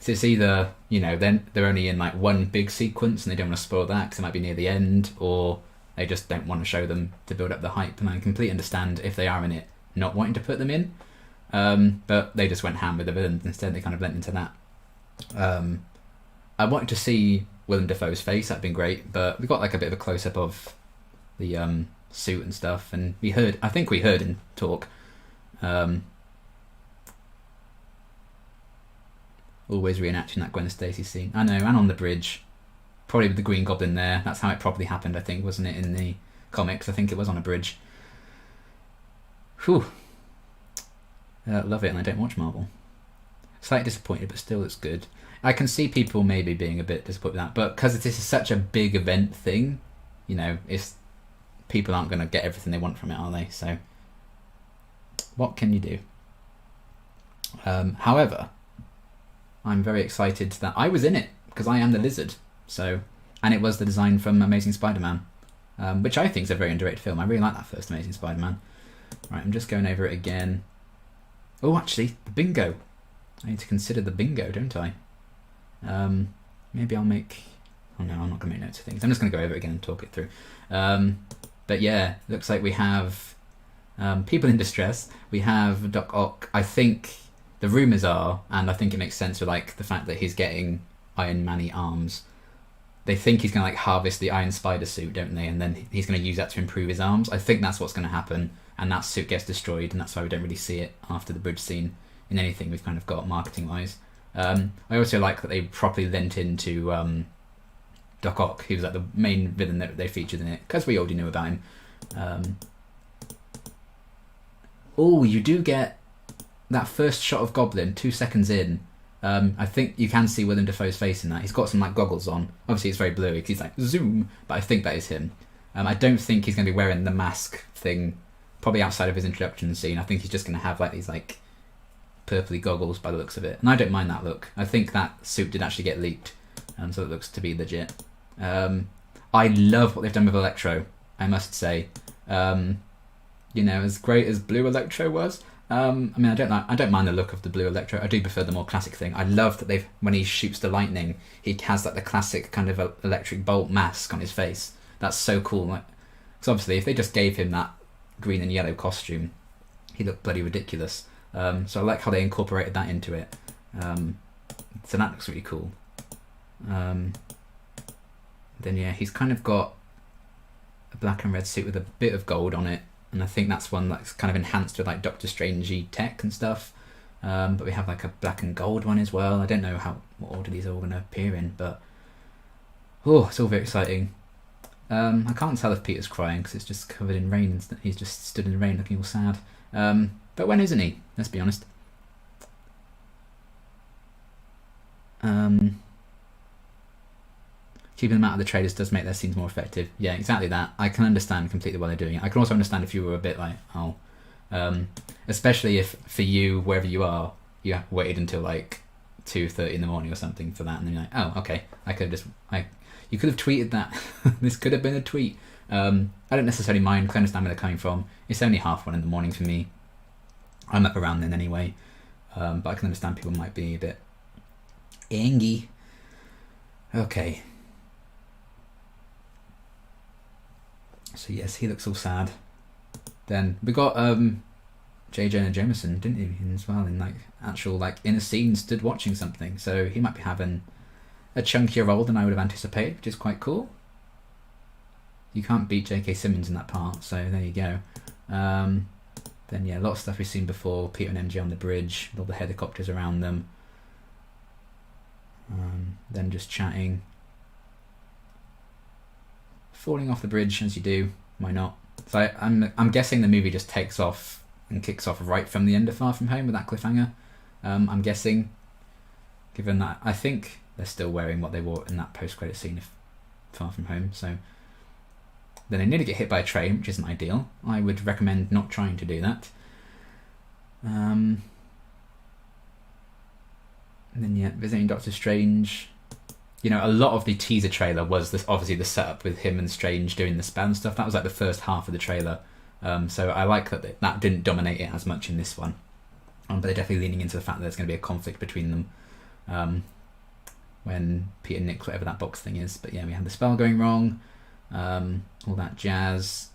So it's either, you know, then they're only in like one big sequence and they don't want to spoil that because it might be near the end, or they just don't want to show them to build up the hype. And I completely understand if they are in it not wanting to put them in, but they just went ham with the villains instead. They kind of went into that. I wanted to see Willem Dafoe's face, that'd been great, but we got like a bit of a close-up of the suit and stuff, and I think we heard him talk. Always reenacting that Gwen Stacy scene. I know, and on the bridge. Probably with the Green Goblin there. That's how it probably happened, I think, wasn't it, in the comics? I think it was on a bridge. Whew. Love it, and I don't watch Marvel. Slightly disappointed, but still it's good. I can see people maybe being a bit disappointed with that, but because this is such a big event thing, you know, people aren't going to get everything they want from it, are they? So, what can you do? However, I'm very excited that I was in it, because I am the Lizard. So, and it was the design from Amazing Spider-Man, which I think is a very underrated film. I really like that first Amazing Spider-Man. Right, I'm just going over it again. Oh, actually, the bingo. I need to consider the bingo, don't I? Maybe I'll make... Oh no, I'm not going to make notes of things. I'm just going to go over it again and talk it through. But yeah, looks like we have people in distress. We have Doc Ock. I think the rumours are, and I think it makes sense with like the fact that he's getting Iron Man-y arms. They think he's going to like harvest the Iron Spider suit, don't they? And then he's going to use that to improve his arms. I think that's what's going to happen, and that suit gets destroyed, and that's why we don't really see it after the bridge scene in anything we've kind of got marketing-wise. I also like that they properly lent into Doc Ock, who was like the main villain that they featured in it, because we already knew about him. Oh, you do get that first shot of Goblin 2 seconds in. I think you can see Willem Dafoe's face in that. He's got some like goggles on. Obviously it's very blurry because he's like zoom, but I think that is him. I don't think he's going to be wearing the mask thing, probably outside of his introduction scene. I think he's just going to have like these like purpley goggles by the looks of it, and I don't mind that look. I think that suit did actually get leaked, so it looks to be legit. I love what they've done with Electro, I must say. You know, as great as Blue Electro was, I mean, I don't mind the look of the Blue Electro. I do prefer the more classic thing. I love that when he shoots the lightning, he has like the classic kind of electric bolt mask on his face. That's so cool. Like, because obviously, if they just gave him that green and yellow costume, he looked bloody ridiculous. So I like how they incorporated that into it. So that looks really cool. Then yeah, he's kind of got a black and red suit with a bit of gold on it, and I think that's one that's kind of enhanced with like Doctor Strangey tech and stuff. But we have like a black and gold one as well. I don't know what order these are all going to appear in, but oh, it's all very exciting. I can't tell if Peter's crying because it's just covered in rain and he's just stood in the rain looking all sad. But when isn't he? Let's be honest. Keeping them out of the trailers does make their scenes more effective. Yeah, exactly that. I can understand completely why they're doing it. I can also understand if you were a bit like, oh, especially if for you, wherever you are, you waited until like 2:30 in the morning or something for that, and then you're like, oh, okay, you could have tweeted that. This could have been a tweet. I don't necessarily mind, because I understand where they're coming from. It's only 1:30 in the morning for me. I'm up around then anyway, but I can understand people might be a bit angry. Okay. So yes, he looks all sad. Then we got J. Jonah Jameson, didn't he, as well, in like actual like in a scene, stood watching something. So he might be having a chunkier role than I would have anticipated, which is quite cool. You can't beat J.K. Simmons in that part, so there you go. Then yeah, a lot of stuff we've seen before. Peter and MJ on the bridge, with all the helicopters around them. Then just chatting. Falling off the bridge as you do. Why not? So I'm guessing the movie just takes off and kicks off right from the end of Far From Home with that cliffhanger. I'm guessing, given that I think they're still wearing what they wore in that post-credit scene of Far From Home. So then they nearly get hit by a train, which isn't ideal. I would recommend not trying to do that. And then yeah, visiting Doctor Strange. You know, a lot of the teaser trailer was this, obviously the setup with him and Strange doing the spell stuff. That was like the first half of the trailer. So I like that didn't dominate it as much in this one. But they're definitely leaning into the fact that there's going to be a conflict between them when Peter nicks whatever that box thing is. But yeah, we had the spell going wrong, all that jazz.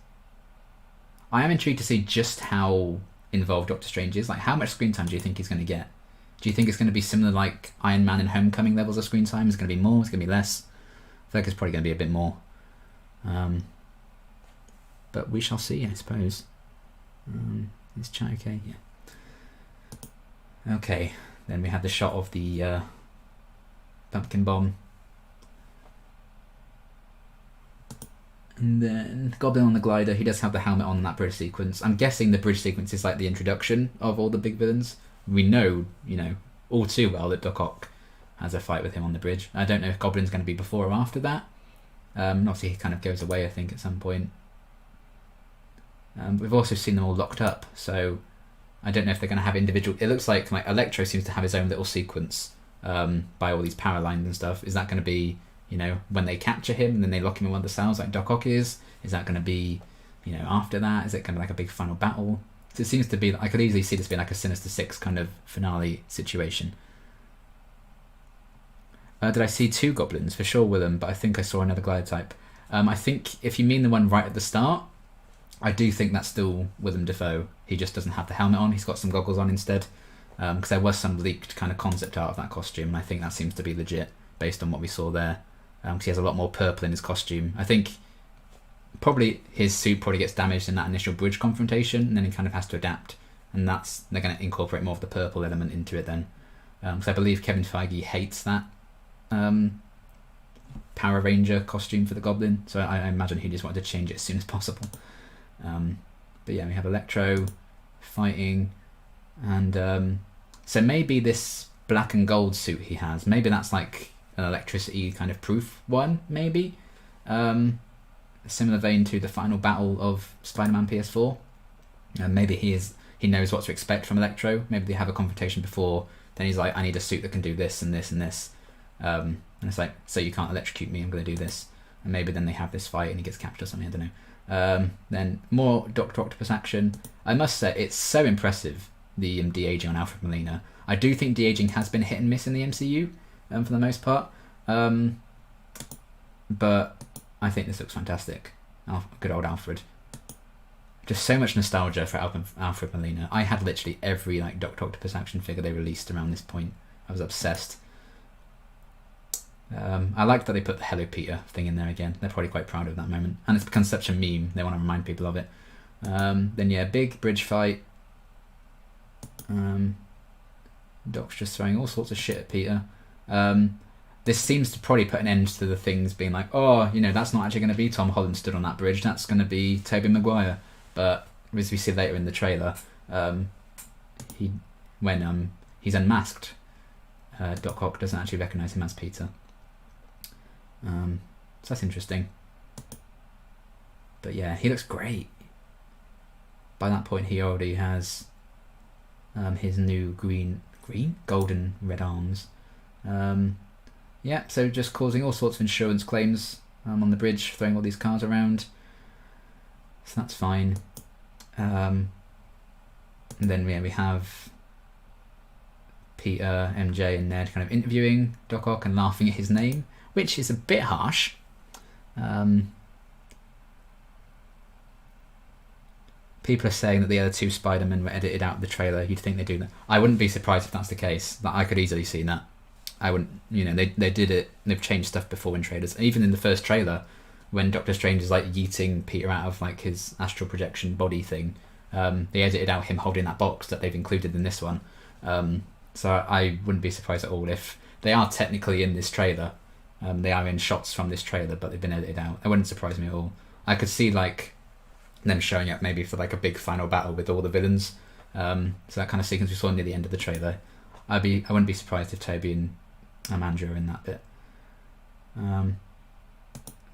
I am intrigued to see just how involved Doctor Strange is. Like, how much screen time do you think he's going to get? Do you think it's going to be similar like Iron Man and Homecoming levels of screen time? Is it going to be more? Is it going to be less? I feel like it's probably going to be a bit more. But we shall see, I suppose. Is chat okay? Yeah. Okay, then we have the shot of the pumpkin bomb. And then Goblin on the glider. He does have the helmet on in that bridge sequence. I'm guessing the bridge sequence is like the introduction of all the big villains. We know, all too well that Doc Ock has a fight with him on the bridge. I don't know if Goblin's going to be before or after that. Obviously he kind of goes away, I think, at some point. We've also seen them all locked up, so I don't know if they're going to have individual... It looks like Electro seems to have his own little sequence by all these power lines and stuff. Is that going to be, when they capture him and then they lock him in one of the cells like Doc Ock is? Is that going to be, after that? Is it going to be like a big final battle? So it seems to be... I could easily see this being like a Sinister Six kind of finale situation. Did I see two goblins? For sure, Willem, but I think I saw another glider type. I think if you mean the one right at the start, I do think that's still Willem Dafoe. He just doesn't have the helmet on. He's got some goggles on instead. Because there was some leaked kind of concept art of that costume, and I think that seems to be legit based on what we saw there. Because he has a lot more purple in his costume. I think probably his suit probably gets damaged in that initial bridge confrontation, and then he kind of has to adapt. And they're going to incorporate more of the purple element into it then. Because I believe Kevin Feige hates that Power Ranger costume for the Goblin, so I imagine he just wanted to change it as soon as possible. But yeah, we have Electro fighting, and so maybe this black and gold suit he has, maybe that's like an electricity kind of proof one, maybe. A similar vein to the final battle of Spider-Man PS4. Maybe he knows what to expect from Electro. Maybe they have a confrontation before, then he's like, I need a suit that can do this and this and this. And it's like, so you can't electrocute me, I'm going to do this. And maybe then they have this fight and he gets captured or something, I don't know. Then more Dr. Octopus action. I must say, it's so impressive, the de-aging on Alfred Molina. I do think de-aging has been hit and miss in the MCU, for the most part. But I think this looks fantastic. Good old Alfred. Just so much nostalgia for Alfred Molina. I had literally every Dr. Octopus action figure they released around this point. I was obsessed. I like that they put the Hello Peter thing in there again. They're probably quite proud of that moment. And it's become such a meme, they want to remind people of it. Then yeah, big bridge fight. Doc's just throwing all sorts of shit at Peter. This seems to probably put an end to the things being like, oh, that's not actually going to be Tom Holland stood on that bridge. That's going to be Tobey Maguire. But as we see later in the trailer, when he's unmasked, Doc Ock doesn't actually recognise him as Peter. So that's interesting. But yeah, he looks great. By that point, he already has his new golden red arms. Yeah, so just causing all sorts of insurance claims on the bridge, throwing all these cars around. So that's fine. And then we have Peter, MJ and Ned kind of interviewing Doc Ock and laughing at his name, which is a bit harsh. People are saying that the other two Spider-Men were edited out of the trailer. You'd think they do that. I wouldn't be surprised if that's the case. I could easily see that. I wouldn't, they did it. They've changed stuff before in trailers. Even in the first trailer, when Doctor Strange is yeeting Peter out of his astral projection body thing, They edited out him holding that box that they've included in this one. So I wouldn't be surprised at all if they are technically in this trailer. They are in shots from this trailer, but they've been edited out. It wouldn't surprise me at all. I could see like them showing up maybe for like a big final battle with all the villains. So that kind of sequence we saw near the end of the trailer. I wouldn't be surprised if Toby and Andrew are in that bit.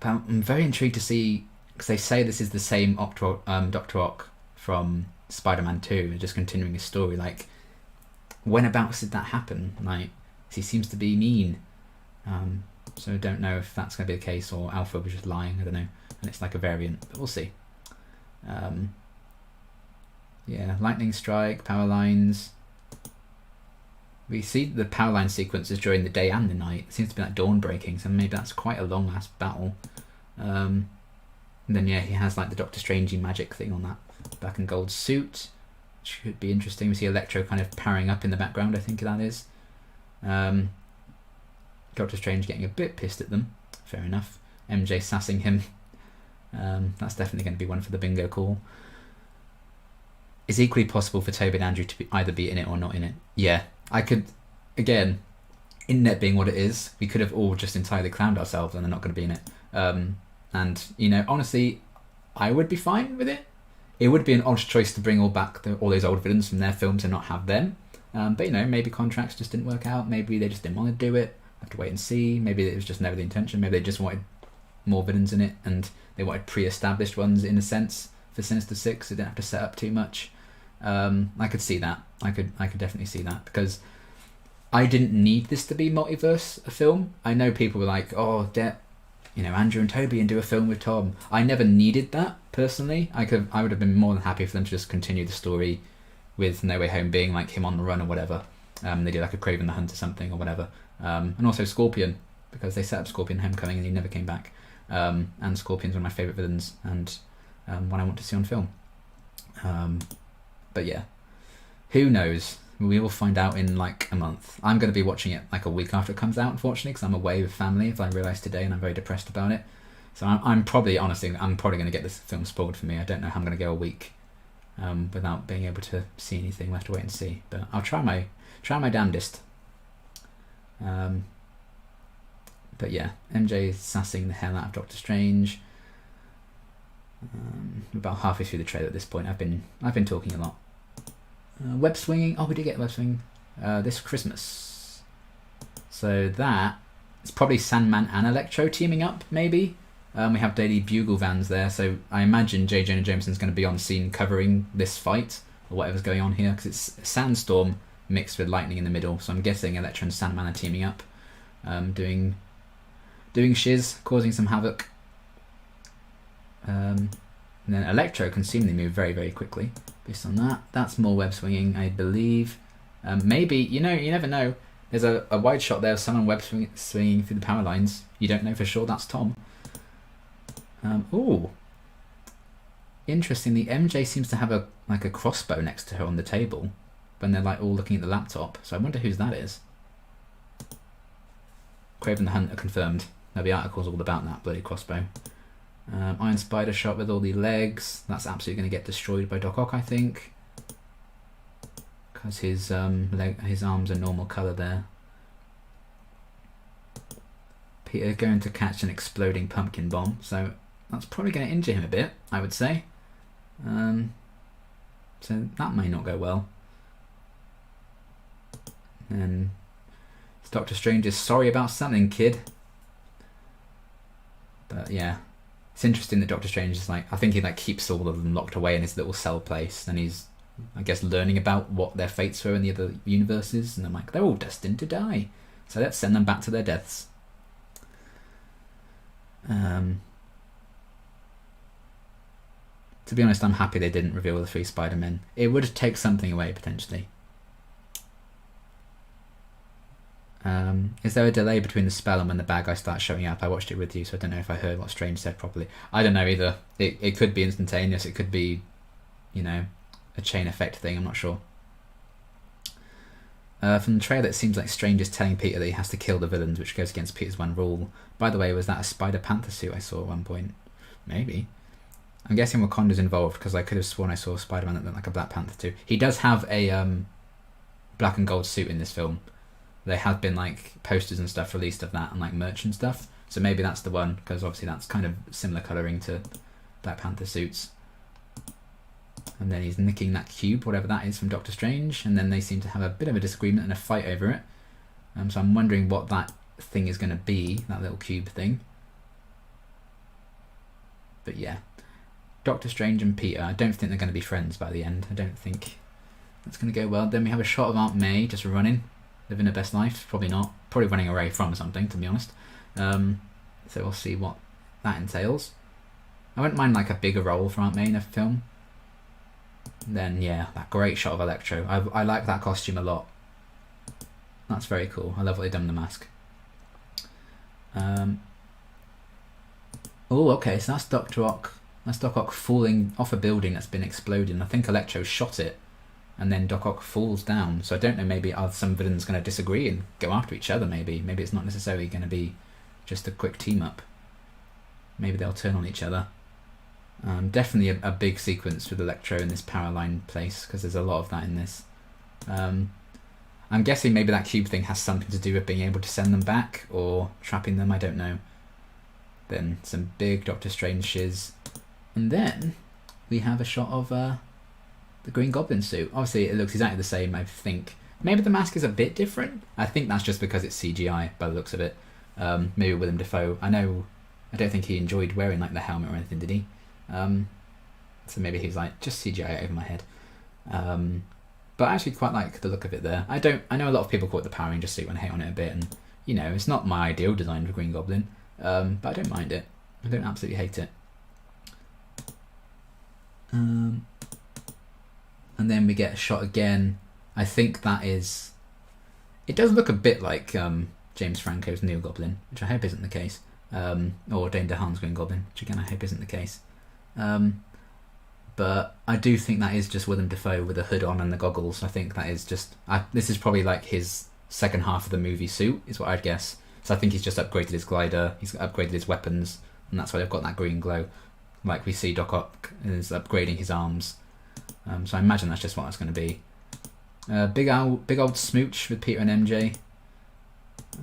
But I'm very intrigued to see, because they say this is the same Dr. Ock from Spider-Man 2, just continuing his story. Like, whenabouts did that happen? Like, he seems to be mean. So I don't know if that's going to be the case, or Alpha was just lying, I don't know. And it's like a variant, but we'll see. Yeah, lightning strike, power lines. We see the power line sequences during the day and the night. It seems to be like dawn breaking, so maybe that's quite a long ass battle. And then yeah, he has like the Doctor Strangey magic thing on that black and gold suit, which could be interesting. We see Electro kind of powering up in the background, I think that is. Doctor Strange getting a bit pissed at them, fair enough. MJ sassing him. That's definitely going to be one for the bingo call. It's equally possible for Toby and Andrew to either be in it or not in it. Yeah, I could, again, internet being what it is, we could have all just entirely clowned ourselves and they're not going to be in it. And, you know, honestly, I would be fine with it. It would be an odd choice to bring all those old villains from their films and not have them. But, you know, maybe contracts just didn't work out. Maybe they just didn't want to do it. Have to wait and see. Maybe it was just never the intention. Maybe they just wanted more villains in it and they wanted pre-established ones in a sense for Sinister Six. They didn't have to set up too much. I could see that. I could definitely see that, because I didn't need this to be multiverse a film. I know people were like, oh, you know, Andrew and Toby and do a film with Tom. I never needed that personally. I would have been more than happy for them to just continue the story with No Way Home being like him on the run or whatever. They did like a Kraven the Hunter something or whatever. And also Scorpion, because they set up Scorpion Homecoming and he never came back. And Scorpion's one of my favourite villains and one I want to see on film. But yeah, who knows? We will find out in like a month. I'm going to be watching it like a week after it comes out, unfortunately, because I'm away with family, as I realised today, and I'm very depressed about it. So I'm probably going to get this film spoiled for me. I don't know how I'm going to go a week without being able to see anything. We'll have to wait and see. But I'll try my damnedest. But yeah, MJ is sassing the hell out of Doctor Strange. About halfway through the trailer at this point. I've been talking a lot. Web swinging. Oh, we did get web swinging this Christmas. So that it's probably Sandman and Electro teaming up, maybe. We have Daily Bugle vans there, so I imagine J. Jonah Jameson's going to be on scene covering this fight or whatever's going on here, because it's a sandstorm mixed with lightning in the middle. So I'm guessing Electro and Sandman are teaming up, doing shiz, causing some havoc. And then Electro can seemingly move very, very quickly based on that. That's more web swinging, I believe. Maybe, you never know. There's a wide shot there of someone web swinging through the power lines. You don't know for sure that's Tom. Ooh. Interestingly, MJ seems to have a crossbow next to her on the table when they're like all looking at the laptop. So I wonder whose that is. Kraven the Hunter confirmed. There'll be articles all about that bloody crossbow. Iron Spider shot with all the legs. That's absolutely going to get destroyed by Doc Ock, I think, because his arms are normal colour there. Peter going to catch an exploding pumpkin bomb, so that's probably going to injure him a bit, I would say. So that may not go well. And Doctor Strange is sorry about something, kid. But yeah. It's interesting that Doctor Strange is I think he keeps all of them locked away in his little cell place, and he's, I guess, learning about what their fates were in the other universes, and I'm like, they're all destined to die, so let's send them back to their deaths. To be honest, I'm happy they didn't reveal the 3 Spider-Men. It would take something away, potentially. Is there a delay between the spell and when the bad guy starts showing up? I watched it with you, so I don't know if I heard what Strange said properly. I don't know either. It could be instantaneous. It could be, a chain effect thing. I'm not sure. From the trailer, it seems like Strange is telling Peter that he has to kill the villains, which goes against Peter's one rule. By the way, was that a Spider Panther suit I saw at one point? Maybe. I'm guessing Wakanda's involved because I could have sworn I saw Spider-Man that looked like a Black Panther too. He does have a black and gold suit in this film. There have been like posters and stuff released of that and like merch and stuff. So maybe that's the one, because obviously that's kind of similar colouring to Black Panther suits. And then he's nicking that cube, whatever that is, from Doctor Strange, and then they seem to have a bit of a disagreement and a fight over it. So I'm wondering what that thing is going to be, that little cube thing. But yeah, Doctor Strange and Peter, I don't think they're going to be friends by the end. I don't think that's going to go well. Then we have a shot of Aunt May just running, living her best life. Probably not. Probably running away from something, to be honest. So we'll see what that entails. I wouldn't mind like a bigger role for Aunt May in a film. Then yeah, that great shot of Electro. I like that costume a lot. That's very cool. I love what they've done with the mask. Oh, okay, so that's Dr. Ock. That's Doc Ock falling off a building that's been exploding. I think Electro shot it, and then Doc Ock falls down. So I don't know, maybe are some villains going to disagree and go after each other, maybe. Maybe it's not necessarily going to be just a quick team-up. Maybe they'll turn on each other. Definitely a big sequence with Electro in this power line place, because there's a lot of that in this. I'm guessing maybe that cube thing has something to do with being able to send them back, or trapping them, I don't know. Then some big Doctor Strange shiz. And then we have a shot of the Green Goblin suit. Obviously it looks exactly the same, I think. Maybe the mask is a bit different. I think that's just because it's CGI by the looks of it. Maybe Willem Dafoe. I don't think he enjoyed wearing like the helmet or anything, did he? So maybe he was like, just CGI over my head. But I actually quite like the look of it there. I know a lot of people call it the Power Ranger suit and hate on it a bit, and you know, it's not my ideal design for Green Goblin, but I don't mind it. I don't absolutely hate it. And then we get a shot again. I think that is... It does look a bit like James Franco's New Goblin, which I hope isn't the case. Or Dane DeHaan's Green Goblin, which again I hope isn't the case. But I do think that is just Willem Dafoe with a hood on and the goggles. I think that is just... this is probably like his second half of the movie suit, is what I'd guess. So I think he's just upgraded his glider, he's upgraded his weapons, and that's why they've got that green glow. Like we see Doc Ock is upgrading his arms. So I imagine that's just what that's going to be. Big old smooch with Peter and MJ.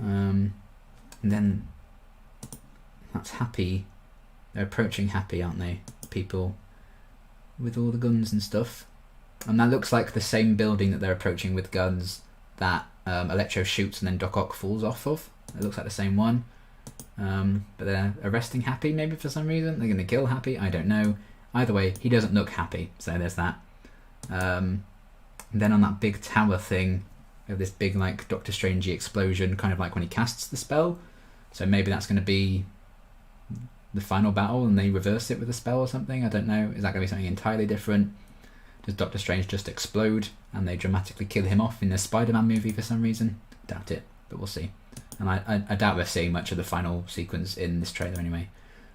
And then that's Happy. They're approaching Happy, aren't they? People with all the guns and stuff. And that looks like the same building that they're approaching with guns that Electro shoots and then Doc Ock falls off of. It looks like the same one. But they're arresting Happy maybe for some reason. They're going to kill Happy. I don't know. Either way, he doesn't look happy. So there's that. And then on that big tower thing, we have this big like Doctor Strangey explosion, kind of like when he casts the spell. So maybe that's going to be the final battle and they reverse it with a spell or something. I don't know. Is that going to be something entirely different? Does Doctor Strange just explode and they dramatically kill him off in the Spider-Man movie for some reason? Doubt it, but we'll see. And I doubt we're seeing much of the final sequence in this trailer anyway.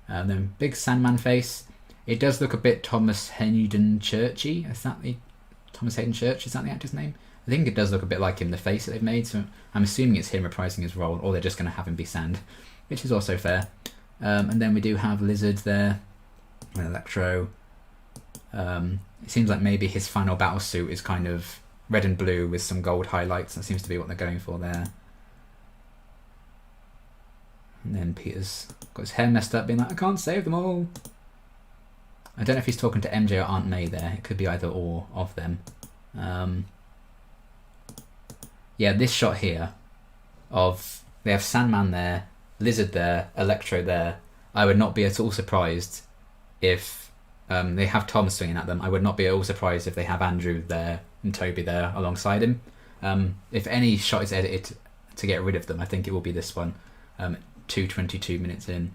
Then big Sandman face. It does look a bit Thomas Hayden Churchy. Is that the Thomas Hayden Church? Is that the actor's name? I think it does look a bit like him, the face that they've made. So I'm assuming it's him reprising his role, or they're just going to have him be Sand, which is also fair. And then we do have Lizard there, and Electro. It seems like maybe his final battle suit is kind of red and blue with some gold highlights. That seems to be what they're going for there. And then Peter's got his hair messed up, being like, I can't save them all. I don't know if he's talking to MJ or Aunt May there. It could be either or of them. Yeah, this shot here of... They have Sandman there, Lizard there, Electro there. I would not be at all surprised if they have Tom swinging at them. I would not be at all surprised if they have Andrew there and Toby there alongside him. If any shot is edited to get rid of them, I think it will be this one. 2:22 minutes in.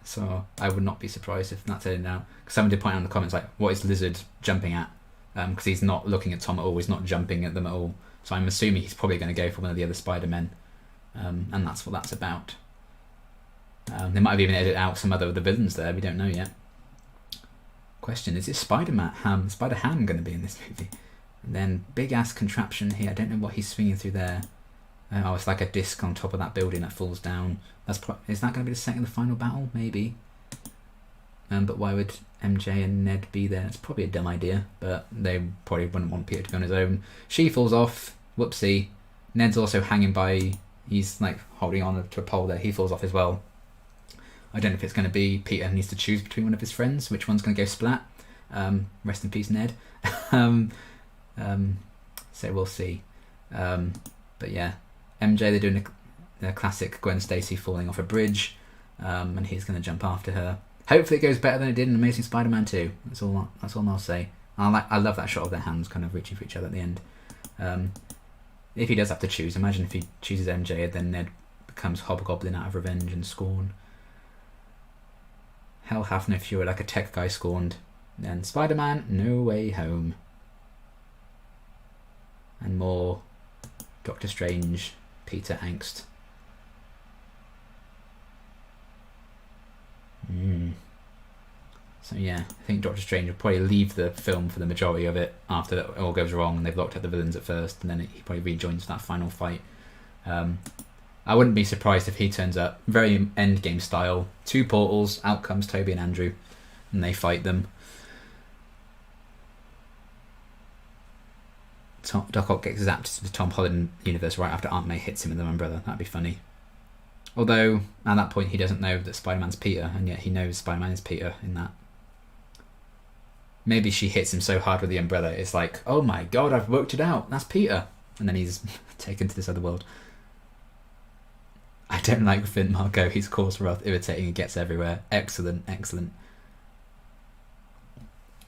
So I would not be surprised if that's edited out. Because someone did point out in the comments, like, what is Lizard jumping at? Because he's not looking at Tom at all, he's not jumping at them at all. So I'm assuming he's probably going to go for one of the other Spider-Men. And that's what that's about. They might have even edited out some other of the villains there, we don't know yet. Question, is it Spider-Ham going to be in this movie? And then big ass contraption here, I don't know what he's swinging through there. Oh, it's like a disc on top of that building that falls down. Is that going to be the second and the final battle? Maybe. But why would MJ and Ned be there? It's probably a dumb idea, but they probably wouldn't want Peter to go on his own. She falls off. Whoopsie. Ned's also hanging by. He's like holding on to a pole there. He falls off as well. I don't know if it's going to be Peter needs to choose between one of his friends. Which one's going to go splat? Rest in peace, Ned. So we'll see. But yeah, MJ, they're doing a classic Gwen Stacy falling off a bridge, and he's going to jump after her. Hopefully it goes better than it did in Amazing Spider-Man 2. That's all I'll say. I love that shot of their hands kind of reaching for each other at the end. If he does have to choose, imagine if he chooses MJ and then Ned becomes Hobgoblin out of revenge and scorn. Hell hath no fury like a tech guy scorned. Then Spider-Man, No Way Home. And more Doctor Strange, Peter angst. So yeah, I think Doctor Strange will probably leave the film for the majority of it after it all goes wrong and they've locked out the villains at first, and then he probably rejoins that final fight. I wouldn't be surprised if he turns up very Endgame style. 2 portals, out comes Toby and Andrew, and they fight them. Doc Ock gets zapped to the Tom Holland universe right after Aunt May hits him with an umbrella. That'd be funny. Although, at that point, he doesn't know that Spider-Man's Peter, and yet he knows Spider-Man is Peter in that. Maybe she hits him so hard with the umbrella, it's like, oh my god, I've worked it out, that's Peter. And then he's taken to this other world. I don't like Finn Marco, he's coarse, rough, irritating, and gets everywhere. Excellent, excellent.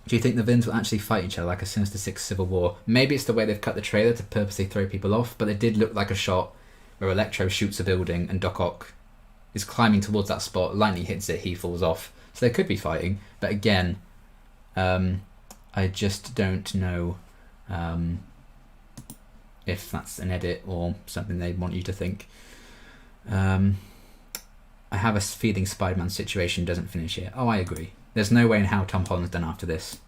Do you think the villains will actually fight each other like a Sinister Six Civil War? Maybe it's the way they've cut the trailer to purposely throw people off, but it did look like a shot where Electro shoots a building and Doc Ock is climbing towards that spot, lightning hits it, he falls off. So they could be fighting, but again, I just don't know if that's an edit or something they want you to think. I have a feeling Spider-Man's situation doesn't finish here. Oh, I agree. There's no way in how Tom Holland's done after this.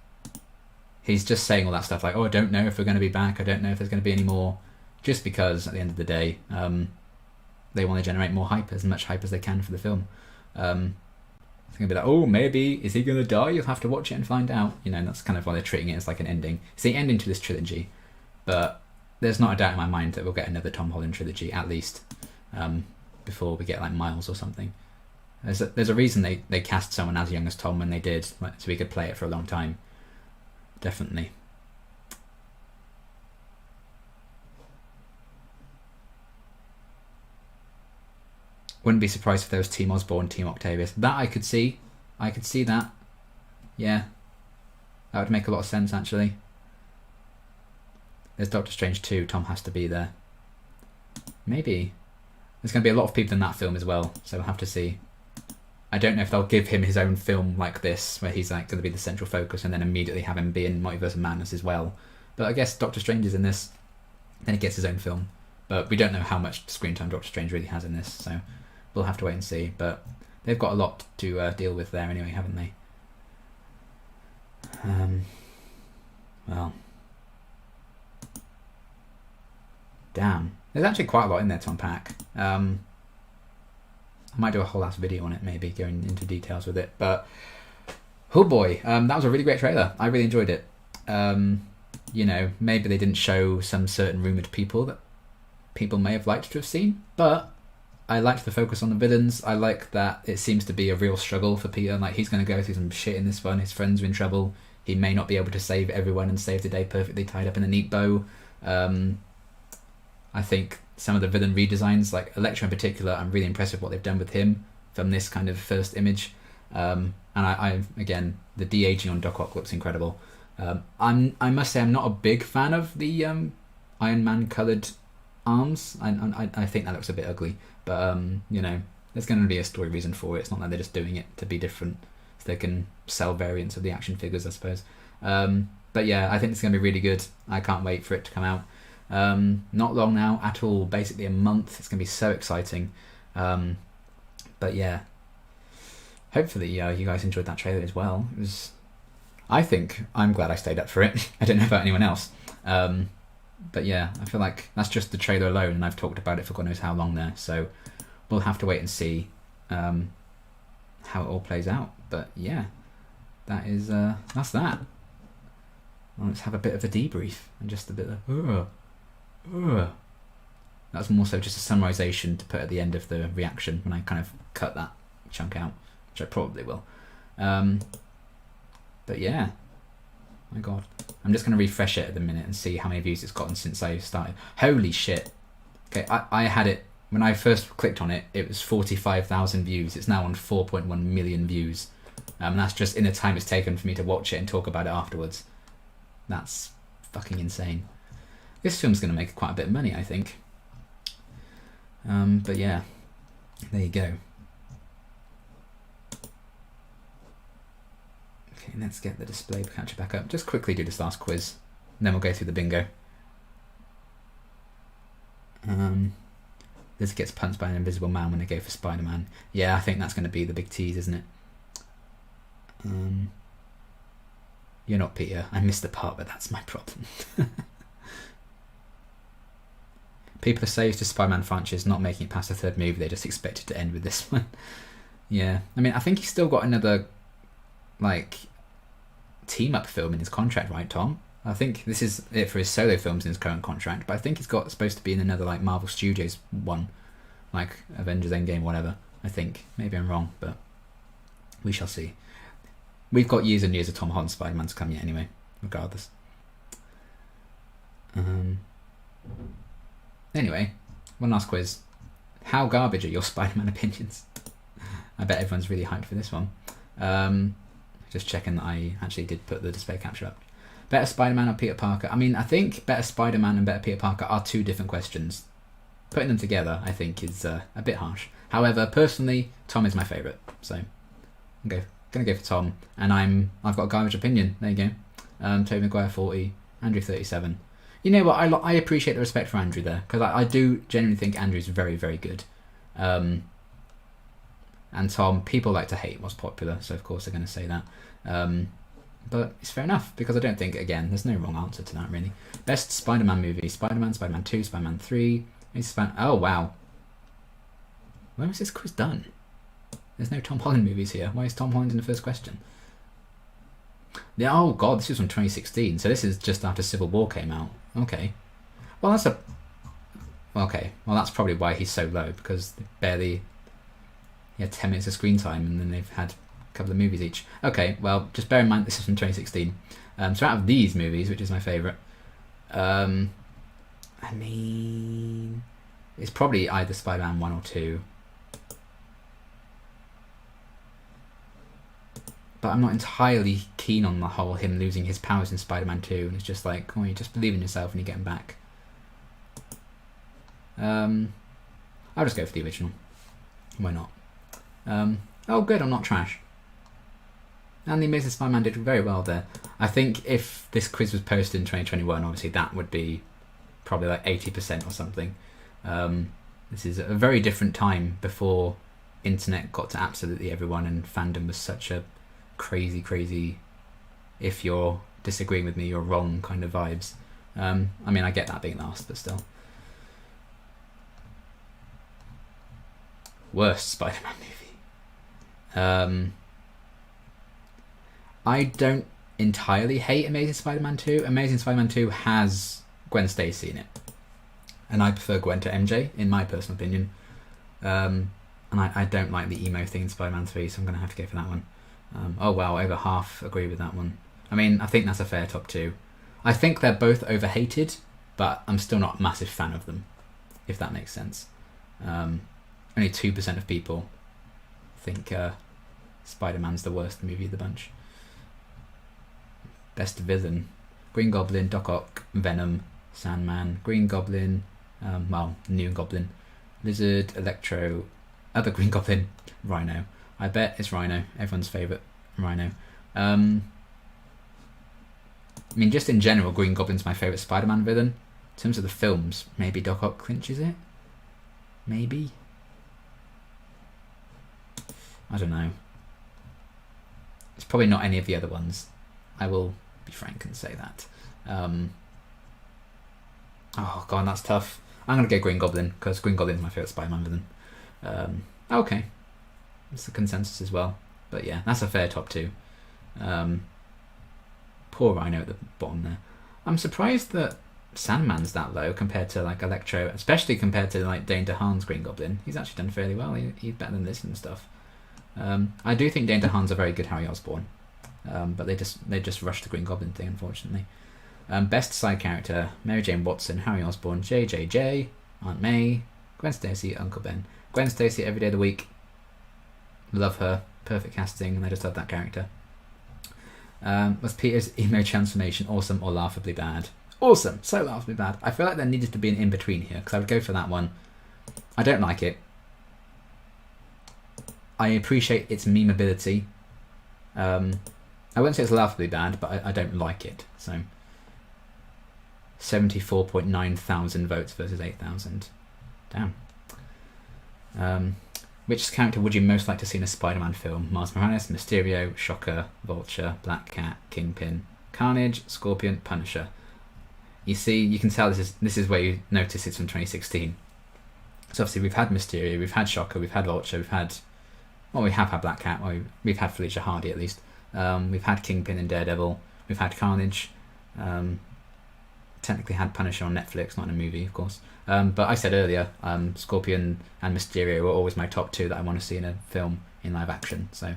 He's just saying all that stuff like, oh, I don't know if we're going to be back, I don't know if there's going to be any more, just because at the end of the day they want to generate more hype, as much hype as they can for the film. It's going to be like, oh, maybe, is he going to die? You'll have to watch it and find out. You know, that's kind of why they're treating it as like an ending. It's the ending to this trilogy, but there's not a doubt in my mind that we'll get another Tom Holland trilogy, at least, before we get like Miles or something. There's a reason they cast someone as young as Tom when they did, so we could play it for a long time. Definitely. Wouldn't be surprised if there was Team Osborn, Team Octavius. That I could see. I could see that. Yeah. That would make a lot of sense, actually. There's Doctor Strange 2. Tom has to be there. Maybe. There's going to be a lot of people in that film as well, so we'll have to see. I don't know if they'll give him his own film like this, where he's like going to be the central focus, and then immediately have him be in Multiverse of Madness as well. But I guess Doctor Strange is in this, then he gets his own film. But we don't know how much screen time Doctor Strange really has in this, so we'll have to wait and see. But they've got a lot to deal with there anyway, haven't they? Well, damn. There's actually quite a lot in there to unpack. I might do a whole ass video on it, maybe, going into details with it. But, oh boy, that was a really great trailer. I really enjoyed it. You know, maybe they didn't show some certain rumoured people that people may have liked to have seen, but I liked the focus on the villains. I like that it seems to be a real struggle for Peter. Like, he's going to go through some shit in this one. His friends are in trouble. He may not be able to save everyone and save the day perfectly tied up in a neat bow. I think some of the villain redesigns, like Electro in particular, I'm really impressed with what they've done with him from this kind of first image. And I again, the de-aging on Doc Ock looks incredible. I must say I'm not a big fan of the Iron Man coloured arms. I think that looks a bit ugly, but you know, there's going to be a story reason for it. It's not like they're just doing it to be different, so they can sell variants of the action figures, I suppose. But yeah, I think it's going to be really good. I can't wait for it to come out. Not long now at all, basically a month. It's going to be so exciting. But yeah, hopefully you guys enjoyed that trailer as well. It was, I think I'm glad I stayed up for it. I don't know about anyone else. But yeah, I feel like that's just the trailer alone, and I've talked about it for God knows how long there. So we'll have to wait and see how it all plays out. But yeah, that's that. Well, let's have a bit of a debrief and just a bit of That's more so just a summarization to put at the end of the reaction when I kind of cut that chunk out, which I probably will. But yeah, my god, I'm just going to refresh it at the minute and see how many views it's gotten since I started. Holy shit. Okay, I had it when I first clicked on it, it was 45,000 views. It's now on 4.1 million views. And that's just in the time it's taken for me to watch it and talk about it afterwards. That's fucking insane. This film's going to make quite a bit of money, I think. But yeah, there you go. Okay, let's get the display catcher back up. Just quickly do this last quiz, and then we'll go through the bingo. Liz gets punched by an invisible man when they go for Spider-Man. Yeah, I think that's going to be the big tease, isn't it? You're not Peter. I missed the part, but that's my problem. People are so used to Spider-Man franchise not making it past the third movie, they just expect it to end with this one. Yeah, I mean, I think he's still got another, like, team-up film in his contract, right, Tom? I think this is it for his solo films in his current contract, but I think he's got supposed to be in another, like, Marvel Studios one, like Avengers Endgame, whatever. I think. Maybe I'm wrong, but we shall see. We've got years and years of Tom Holland Spider-Man to come yet anyway, regardless. Anyway, one last quiz. How garbage are your Spider-Man opinions? I bet everyone's really hyped for this one. Just checking that I actually did put the display capture up. Better Spider-Man or Peter Parker? I mean, I think better Spider-Man and better Peter Parker are two different questions. Putting them together, I think, is a bit harsh. However, personally, Tom is my favourite, so I'm gonna go for Tom. And I've got a garbage opinion. There you go. Tobey Maguire 40, Andrew 37. You know what? I appreciate the respect for Andrew there, because I do genuinely think Andrew's very, very good. And Tom, people like to hate what's popular, so of course they're going to say that. But it's fair enough, because I don't think, again, there's no wrong answer to that, really. Best Spider-Man movie: Spider-Man, Spider-Man 2, Spider-Man 3. Oh, wow. When was this quiz done? There's no Tom Holland movies here. Why is Tom Holland in the first question? Yeah, oh god, this is from 2016, so this is just after Civil War came out. Okay. Well, that's probably why he's so low, because he had 10 minutes of screen time, and then they've had a couple of movies each. Okay, well, just bear in mind this is from 2016. So out of these movies, which is my favourite, I mean, it's probably either Spider-Man 1 or 2. But I'm not entirely keen on the whole him losing his powers in Spider-Man 2. And it's just like, oh, you just believe in yourself and you get him back. I'll just go for the original. Why not? Oh, good, I'm not trash. And the Amazing Spider-Man did very well there. I think if this quiz was posted in 2021, obviously that would be probably like 80% or something. This is a very different time before internet got to absolutely everyone and fandom was such a crazy, if you're disagreeing with me, you're wrong kind of vibes. I mean, I get that being last, but still. Worst Spider-Man movie. I don't entirely hate Amazing Spider-Man 2. Amazing Spider-Man 2 has Gwen Stacy in it. And I prefer Gwen to MJ, in my personal opinion. And I don't like the emo thing in Spider-Man 3, so I'm going to have to go for that one. Oh wow, over half agree with that one. I mean, I think that's a fair top 2. I think they're both overhated, but I'm still not a massive fan of them, if that makes sense. Only 2% of people think Spider-Man's the worst movie of the bunch. Best villain: Green Goblin, Doc Ock, Venom, Sandman, Green Goblin, New Goblin, Lizard, Electro, other Green Goblin, Rhino. I bet it's Rhino, everyone's favourite Rhino. I mean, just in general, Green Goblin's my favourite Spider-Man villain. In terms of the films, maybe Doc Ock clinches it? Maybe? I don't know. It's probably not any of the other ones. I will be frank and say that. Oh god, that's tough. I'm going to go Green Goblin, because Green Goblin is my favourite Spider-Man villain. Okay. It's the consensus as well. But yeah, that's a fair top 2. Poor Rhino at the bottom there. I'm surprised that Sandman's that low compared to like Electro, especially compared to like Dane DeHaan's Green Goblin. He's actually done fairly well. He's better than this and stuff. I do think Dane DeHaan's a very good Harry Osborn, but they just rushed the Green Goblin thing, unfortunately. Best side character: Mary Jane Watson, Harry Osborn, JJJ, Aunt May, Gwen Stacy, Uncle Ben. Gwen Stacy every day of the week. Love her. Perfect casting, and I just love that character. Was Peter's emo transformation awesome or laughably bad? Awesome, so laughably bad. I feel like there needed to be an in-between here, because I would go for that one. I don't like it. I appreciate its memeability. I wouldn't say it's laughably bad, but I don't like it. So 74.9 thousand votes versus 8,000. Damn. Which character would you most like to see in a Spider-Man film? Miles Morales, Mysterio, Shocker, Vulture, Black Cat, Kingpin, Carnage, Scorpion, Punisher. You see, you can tell this is where you notice it's from 2016. So obviously we've had Mysterio, we've had Shocker, we've had Vulture, we have had Black Cat, we've had Felicia Hardy at least. We've had Kingpin and Daredevil, we've had Carnage, technically had Punisher on Netflix, not in a movie of course. But I said earlier, Scorpion and Mysterio were always my top two that I want to see in a film in live action. So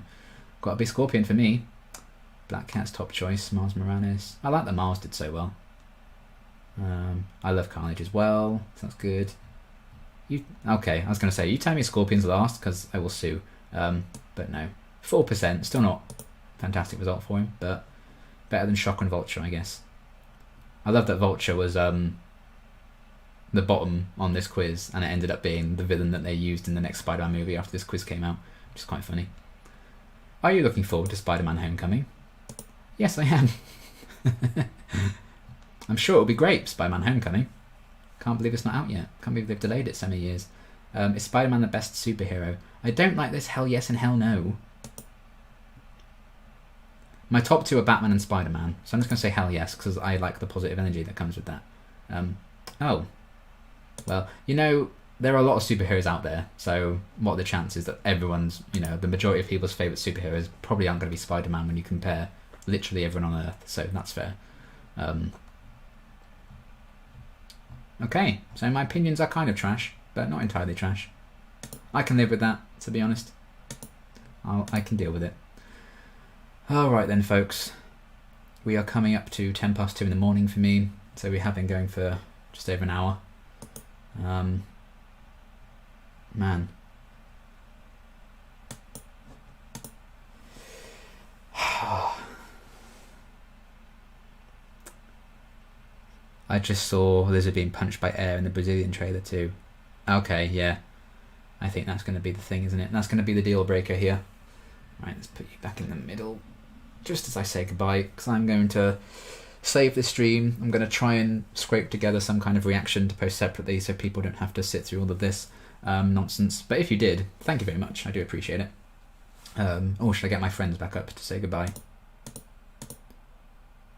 got to be Scorpion for me. Black Cat's top choice, Miles Morales. I like that Miles did so well. I love Carnage as well, so that's good. Okay, I was going to say, you tell me Scorpion's last, because I will sue. But no. 4%, still not a fantastic result for him, but better than Shocker and Vulture, I guess. I love that Vulture was the bottom on this quiz, and it ended up being the villain that they used in the next Spider-Man movie after this quiz came out, which is quite funny. Are you looking forward to Spider-Man Homecoming? Yes, I am. I'm sure it'll be great, Spider-Man Homecoming. Can't believe it's not out yet. Can't believe they've delayed it so many years. Is Spider-Man the best superhero? I don't like this hell yes and hell no. My top two are Batman and Spider-Man, so I'm just going to say hell yes, because I like the positive energy that comes with that. Oh. Well, you know, there are a lot of superheroes out there, so what are the chances that everyone's, the majority of people's favourite superheroes probably aren't going to be Spider-Man when you compare literally everyone on Earth, so that's fair. Okay, so my opinions are kind of trash, but not entirely trash. I can live with that, to be honest. I can deal with it. Alright then, folks. We are coming up to 10 past 2 in the morning for me, so we have been going for just over an hour. Man. I just saw Lizard being punched by air in the Brazilian trailer too. Okay, yeah. I think that's going to be the thing, isn't it? That's going to be the deal breaker here. Right, let's put you back in the middle. Just as I say goodbye, because I'm going to save this stream. I'm going to try and scrape together some kind of reaction to post separately so people don't have to sit through all of this nonsense. But if you did, thank you very much. I do appreciate it. Should I get my friends back up to say goodbye?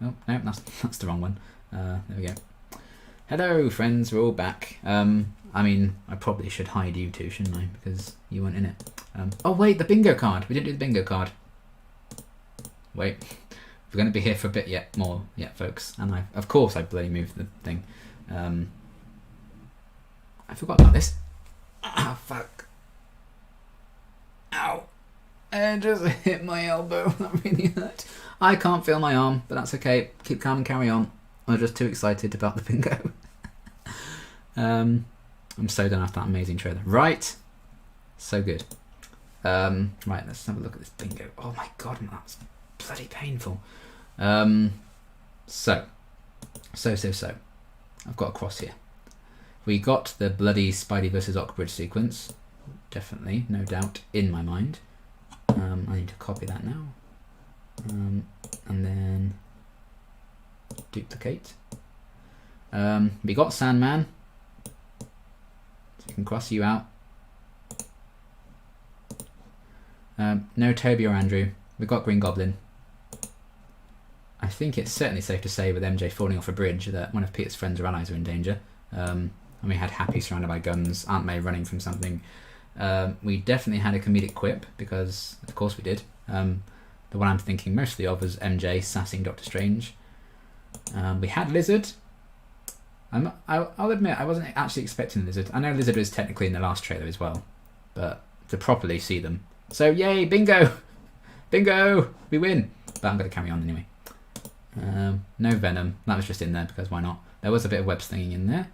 Oh, no, that's the wrong one. There we go. Hello, friends. We're all back. I mean, I probably should hide you two, shouldn't I? Because you weren't in it. Oh, wait, the bingo card. We didn't do the bingo card. Wait. We're going to be here for a bit more yet, folks. And of course I bloody moved the thing. I forgot about this. Ah, fuck. Ow. I just hit my elbow. That really hurt. I can't feel my arm, but that's okay. Keep calm and carry on. I'm just too excited about the bingo. I'm so done after that amazing trailer. Right. So good. Right, let's have a look at this bingo. Oh my god, that's bloody painful. So. I've got a cross here. We got the bloody Spidey versus Ockbridge sequence. Definitely, no doubt, in my mind. I need to copy that now. And then duplicate. We got Sandman. So we can cross you out. No Toby or Andrew. We've got Green Goblin. I think it's certainly safe to say with MJ falling off a bridge that one of Peter's friends or allies are in danger. And we had Happy surrounded by guns, Aunt May running from something. We definitely had a comedic quip, because of course we did. The one I'm thinking mostly of is MJ sassing Doctor Strange. We had Lizard. I'll admit, I wasn't actually expecting Lizard. I know Lizard was technically in the last trailer as well, but to properly see them. So yay, bingo! Bingo! We win! But I'm going to carry on anyway. No Venom. That was just in there because why not? There was a bit of web slinging in there.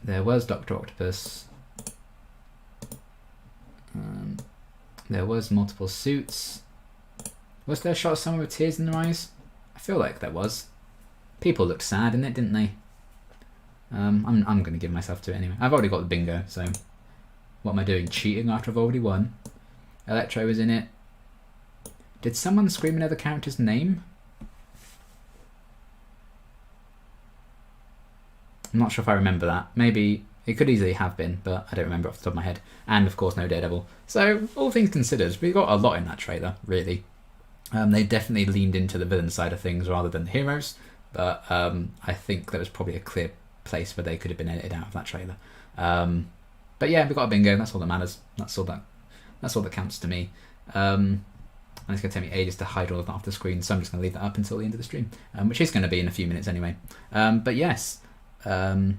There was Dr. Octopus. There was multiple suits. Was there a shot of someone with tears in their eyes? I feel like there was. People looked sad in it, didn't they? I'm going to give myself to it anyway. I've already got the bingo, so what am I doing? Cheating after I've already won? Electro was in it. Did someone scream another character's name? I'm not sure if I remember that. Maybe it could easily have been, but I don't remember off the top of my head. And of course, no Daredevil. So all things considered, we got a lot in that trailer, really. They definitely leaned into the villain side of things rather than the heroes, but I think there was probably a clear place where they could have been edited out of that trailer. But yeah, we got a bingo. That's all that matters. That's all that counts to me. And it's going to take me ages to hide all of that off the screen, so I'm just going to leave that up until the end of the stream, which is going to be in a few minutes anyway. But yes. Hello,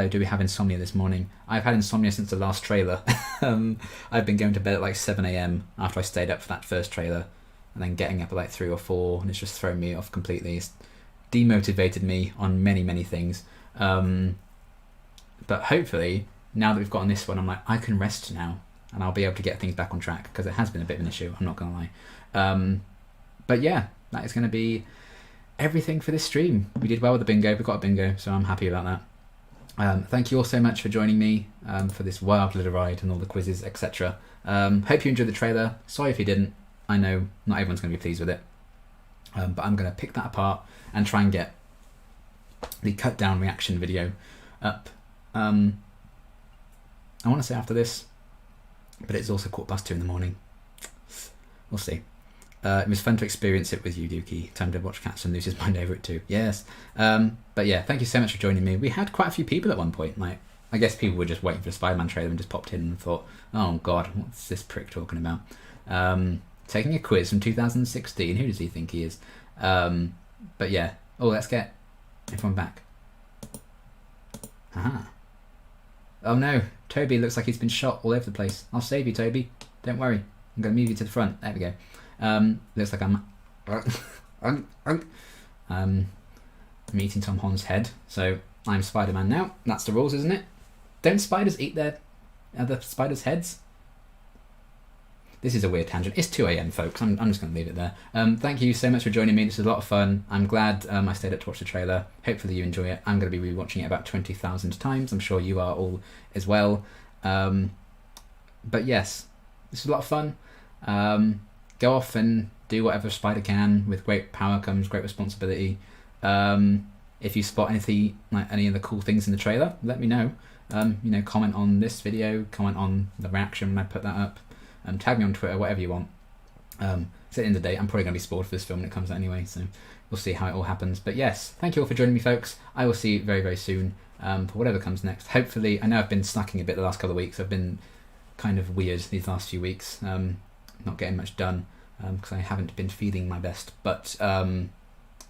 do we have insomnia this morning? I've had insomnia since the last trailer. I've been going to bed at like 7 AM after I stayed up for that first trailer, and then getting up at like 3 or 4, and it's just thrown me off completely. It's demotivated me on many, many things. But hopefully, now that we've gotten this one, I'm like, I can rest now, and I'll be able to get things back on track, because it has been a bit of an issue, I'm not going to lie. But yeah, that is going to be everything for this stream. We did well with the bingo, we got a bingo, so I'm happy about that. Thank you all so much for joining me for this wild little ride and all the quizzes, etc. Hope you enjoyed the trailer. Sorry if you didn't. I know not everyone's going to be pleased with it. But I'm going to pick that apart and try and get the cut down reaction video up. I want to say after this, but it's also 2:15 in the morning. We'll see. It was fun to experience it with you, Dookie. Time to watch Cats and loses mind over it too. Yes. But yeah, thank you so much for joining me. We had quite a few people at one point. Like, I guess people were just waiting for the Spider-Man trailer and just popped in and thought, oh god, what's this prick talking about? Taking a quiz from 2016. Who does he think he is? But yeah. Oh, let's get everyone back. Aha. Oh no, Toby looks like he's been shot all over the place. I'll save you, Toby. Don't worry. I'm going to move you to the front. There we go. Looks like I'm eating Tom Holland's head, so I'm Spider-Man now. That's the rules, isn't it? Don't spiders eat their other spiders' heads? This is a weird tangent. It's 2 AM, folks. I'm just going to leave it there. Thank you so much for joining me. This was a lot of fun. I'm glad I stayed up to watch the trailer. Hopefully you enjoy it. I'm going to be rewatching it about 20,000 times. I'm sure you are all as well. But yes, this was a lot of fun. Go off and do whatever a spider can. With great power comes great responsibility. If you spot anything, like any of the cool things in the trailer, let me know. Comment on this video, comment on the reaction when I put that up. Tag me on Twitter, whatever you want. So at the end of the day, I'm probably going to be spoiled for this film when it comes out anyway, so we'll see how it all happens. But yes, thank you all for joining me, folks. I will see you very, very soon for whatever comes next. Hopefully, I know I've been slacking a bit the last couple of weeks. I've been kind of weird these last few weeks. Not getting much done because I haven't been feeling my best, but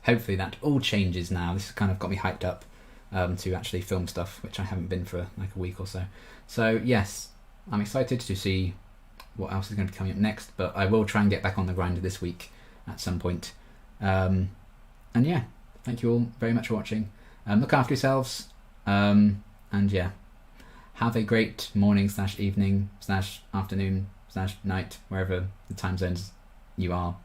hopefully that all changes now. This has kind of got me hyped up to actually film stuff, which I haven't been for like a week or so. So yes, I'm excited to see what else is going to be coming up next, but I will try and get back on the grind this week at some point. And yeah, thank you all very much for watching. Look after yourselves, and yeah, have a great morning / evening / afternoon / night, wherever the time zones you are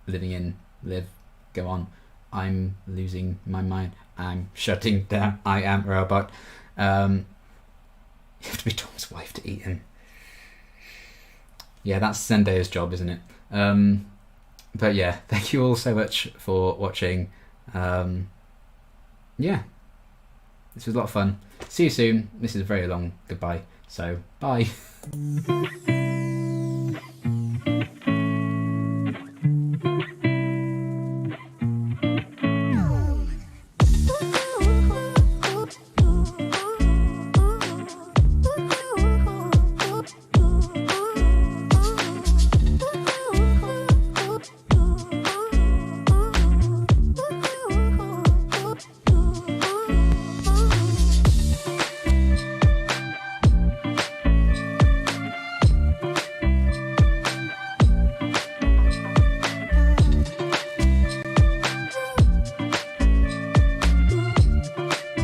living in. Live, go on. I'm losing my mind. I'm shutting down. I am a robot. You have to be Tom's wife to eat him. Yeah, that's Zendaya's job, isn't it? But yeah, thank you all so much for watching. Yeah, this was a lot of fun. See you soon. This is a very long goodbye, so bye.